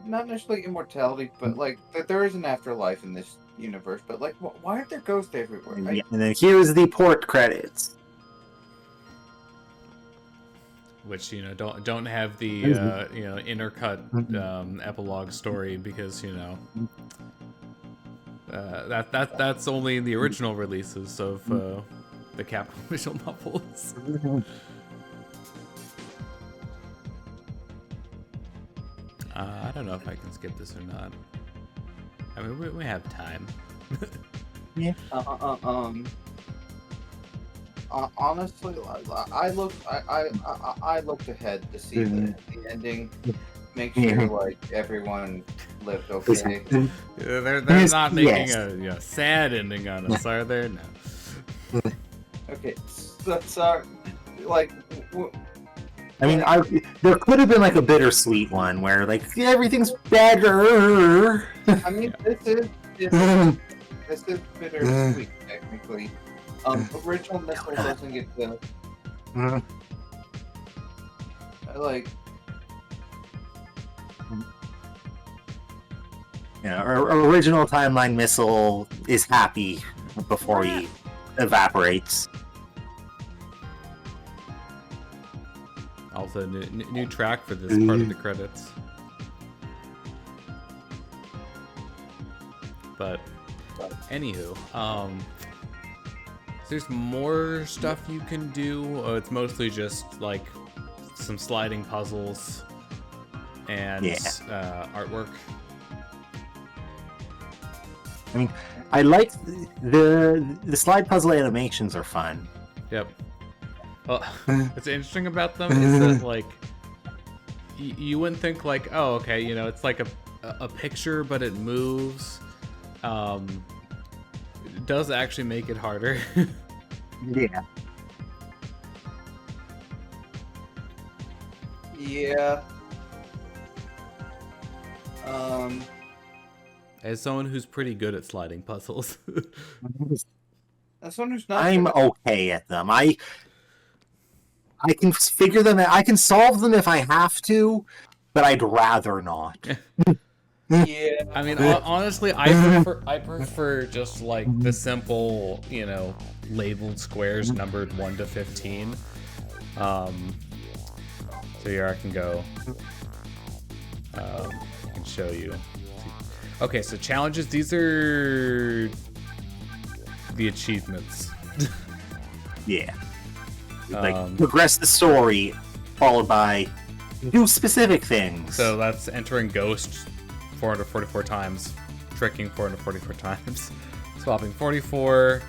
Not necessarily immortality, but like there is an afterlife in this universe. But like, why aren't there ghosts everywhere? Yeah, and then here's the port credits. which don't have the intercut epilogue story because that's only in the original releases of the Capcom visual novels. I don't know if I can skip this or not. I mean, we have time. Yeah. Honestly, I looked ahead to see the ending. Make sure like everyone lived okay. They're not making a sad ending on us, are they? No. Okay, so like. I mean, there could have been like a bittersweet one where like everything's better. I mean, this is bittersweet technically. Original Missile doesn't get the like. Yeah, original timeline Missile is happy before he evaporates. Also, new track for this part of the credits. But, anywho, there's more stuff you can do. It's mostly just like some sliding puzzles and artwork. I mean, I like the slide puzzle animations are fun. Yep. Well, what's interesting about them is that, like, you wouldn't think, like, oh, okay, it's like a picture, but it moves. It does actually make it harder. Yeah. Yeah. As someone who's pretty good at sliding puzzles. As someone who's not. I'm okay at them. I can figure them out. I can solve them if I have to, but I'd rather not. Yeah. I mean, honestly, I prefer just like the simple, labeled squares numbered 1 to 15. So here I can go. I can show you. Okay, so challenges. These are the achievements. Yeah. Like progress the story, followed by do specific things. So that's entering Ghost 444 times, tricking 444 times, swapping 44.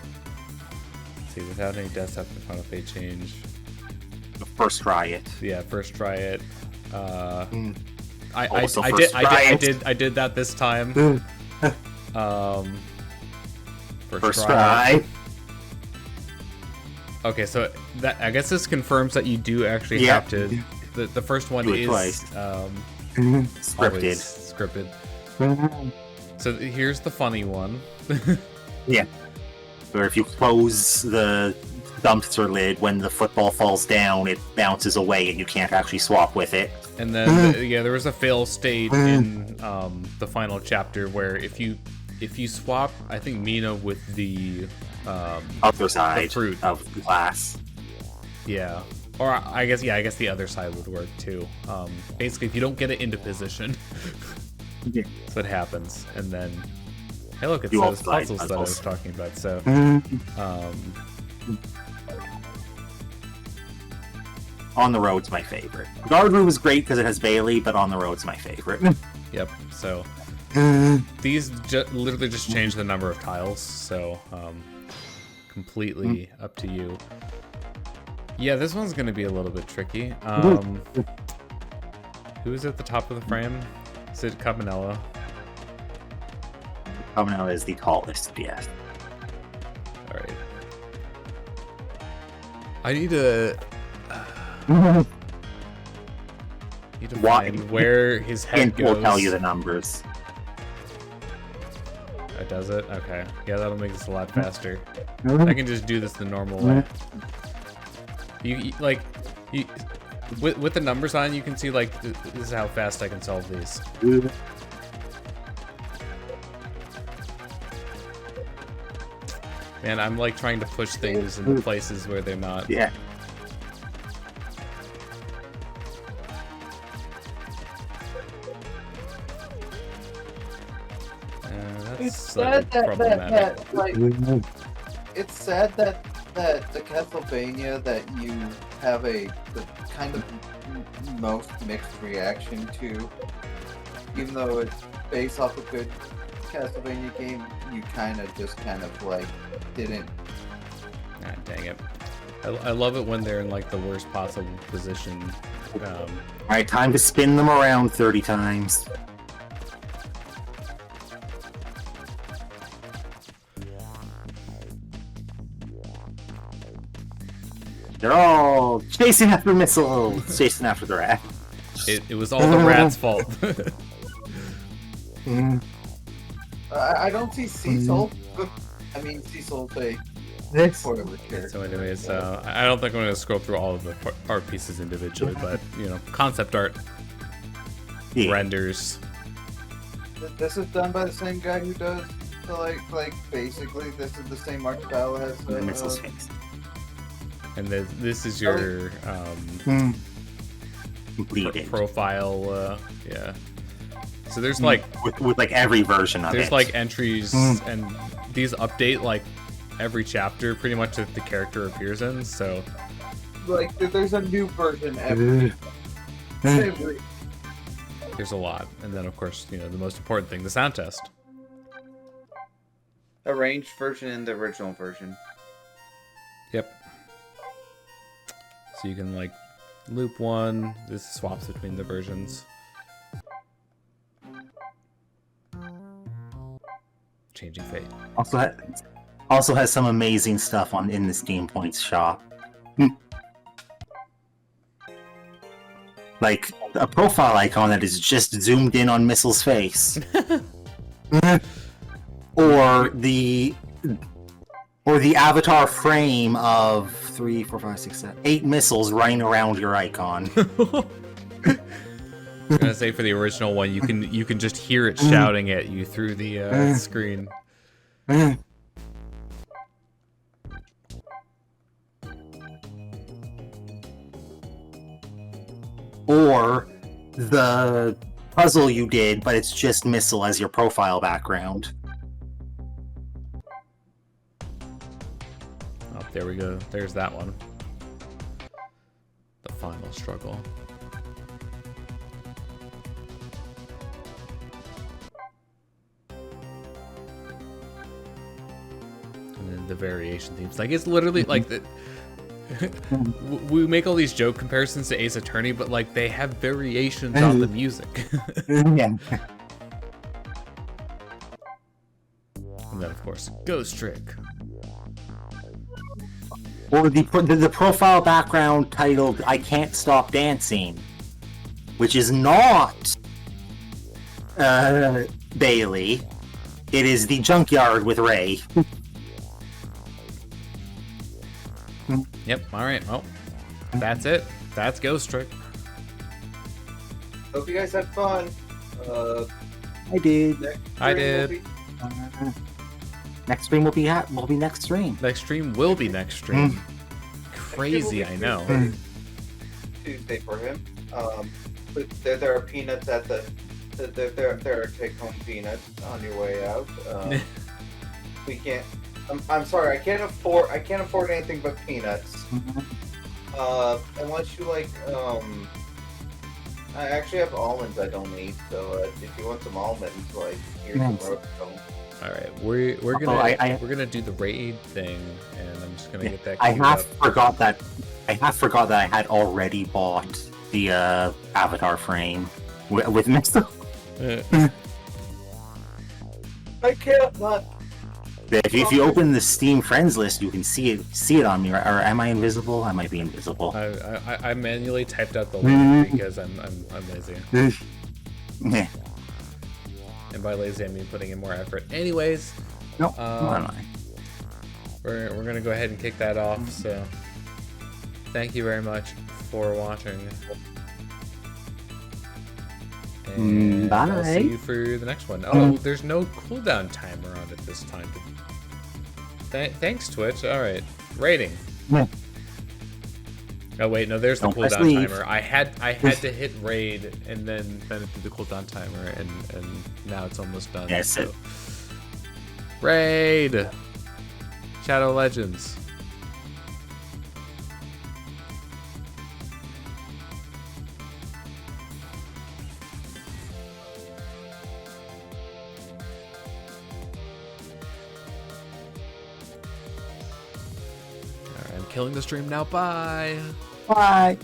Let's see, without any deaths after the final fate change. First try it. Yeah, first try it. I did that this time. First try. Okay, so that I guess this confirms that you do actually have to. The first one is scripted. So here's the funny one. Yeah. Where if you close the dumpster lid, when the football falls down, it bounces away and you can't actually swap with it. And then there was a fail state in the final chapter where if you swap, I think Mina with the other side the fruit of the glass. Yeah. Or I guess the other side would work too. Basically, if you don't get it into position, that's what happens. And then, hey, look, it's those puzzles that I was talking about. So, On the Road's my favorite. Guard Room is great because it has Bailey, but On the Road's my favorite. Yep. So these literally just change the number of tiles. So completely up to you. Yeah, this one's going to be a little bit tricky. Who is at the top of the frame? Is it Cabanella? Cabanella is the tallest, yes. Alright. I need to Why? find where his head And goes. we'll tell you the numbers. Oh, does it? Okay. Yeah, that'll make this a lot faster. I can just do this the normal way. You with the numbers on, you can see like this is how fast I can solve these. Man, I'm like trying to push things in places where they're not. Yeah. It's That's sad that problematic. like, it's sad that the Castlevania that you have the kind of most mixed reaction to, even though it's based off a good Castlevania game, you kind of like didn't. Ah, dang it. I love it when they're in like the worst possible position. Alright, time to spin them around 30 times. They're all chasing after missiles, chasing after the rat. It was all the rat's fault. I don't see Sissel. I mean, Sissel's a whatever character. So anyways, I don't think I'm going to scroll through all of the art pieces individually, but, you know, concept art, renders. This is done by the same guy who does, like basically, this is the same art style as The missile's face. And this is your profile, yeah. So there's like with like every version of it. There's like entries, and these update like every chapter pretty much that the character appears in. So like there's a new version every. There's a lot, and then of course, you know, the most important thing, the sound test. Arranged version and the original version. Yep. So you can like loop one. This swaps between the versions. Changing fate. Also has some amazing stuff in the Steam Points shop. Like a profile icon that is just zoomed in on Missile's face. or the avatar frame of 3, 4, 5, 6, 7, 8 missiles running around your icon. I'm gonna say for the original one, you can just hear it shouting at you through the screen. Or the puzzle you did, but it's just Missile as your profile background. Oh, there we go. There's that one. The final struggle. And then the variation themes. Like, it's literally like the... we make all these joke comparisons to Ace Attorney, but like they have variations on the music. Yeah. And then of course, Ghost Trick. Or the profile background titled "I Can't Stop Dancing," which is not Bailey. It is the junkyard with Ray. Yep. All right. Well, that's it. That's Ghost Trick. Hope you guys had fun. I did. I did. Next stream will be next stream. Next stream will be next stream. Crazy, I know. Tuesday for him. But there are peanuts at the. There are take-home peanuts on your way out. We can't. I'm sorry. I can't afford anything but peanuts. Unless you like. I actually have almonds I don't eat. So if you want some almonds, like here's some roast them. All right, we're gonna do the raid thing, and I'm just gonna get that. I have forgot that I had already bought the avatar frame with Missile. I can't not. If you open the Steam friends list, you can see it on me. Or am I invisible? I might be invisible. I manually typed out the link because I'm lazy. Yeah. And by lazy, I mean putting in more effort. Anyways, No, no. We're gonna go ahead and kick that off. So, thank you very much for watching. And Bye. I'll see you for the next one. Oh, there's no cooldown timer on it this time. Thanks, Twitch. All right, rating. Yeah. Oh wait, no, there's the Don't press cooldown leave. timer. I had to hit raid and then it did the cooldown timer, and now it's almost done. Yes. So. Raid. Shadow Legends. Alright, I'm killing the stream now. Bye. Bye.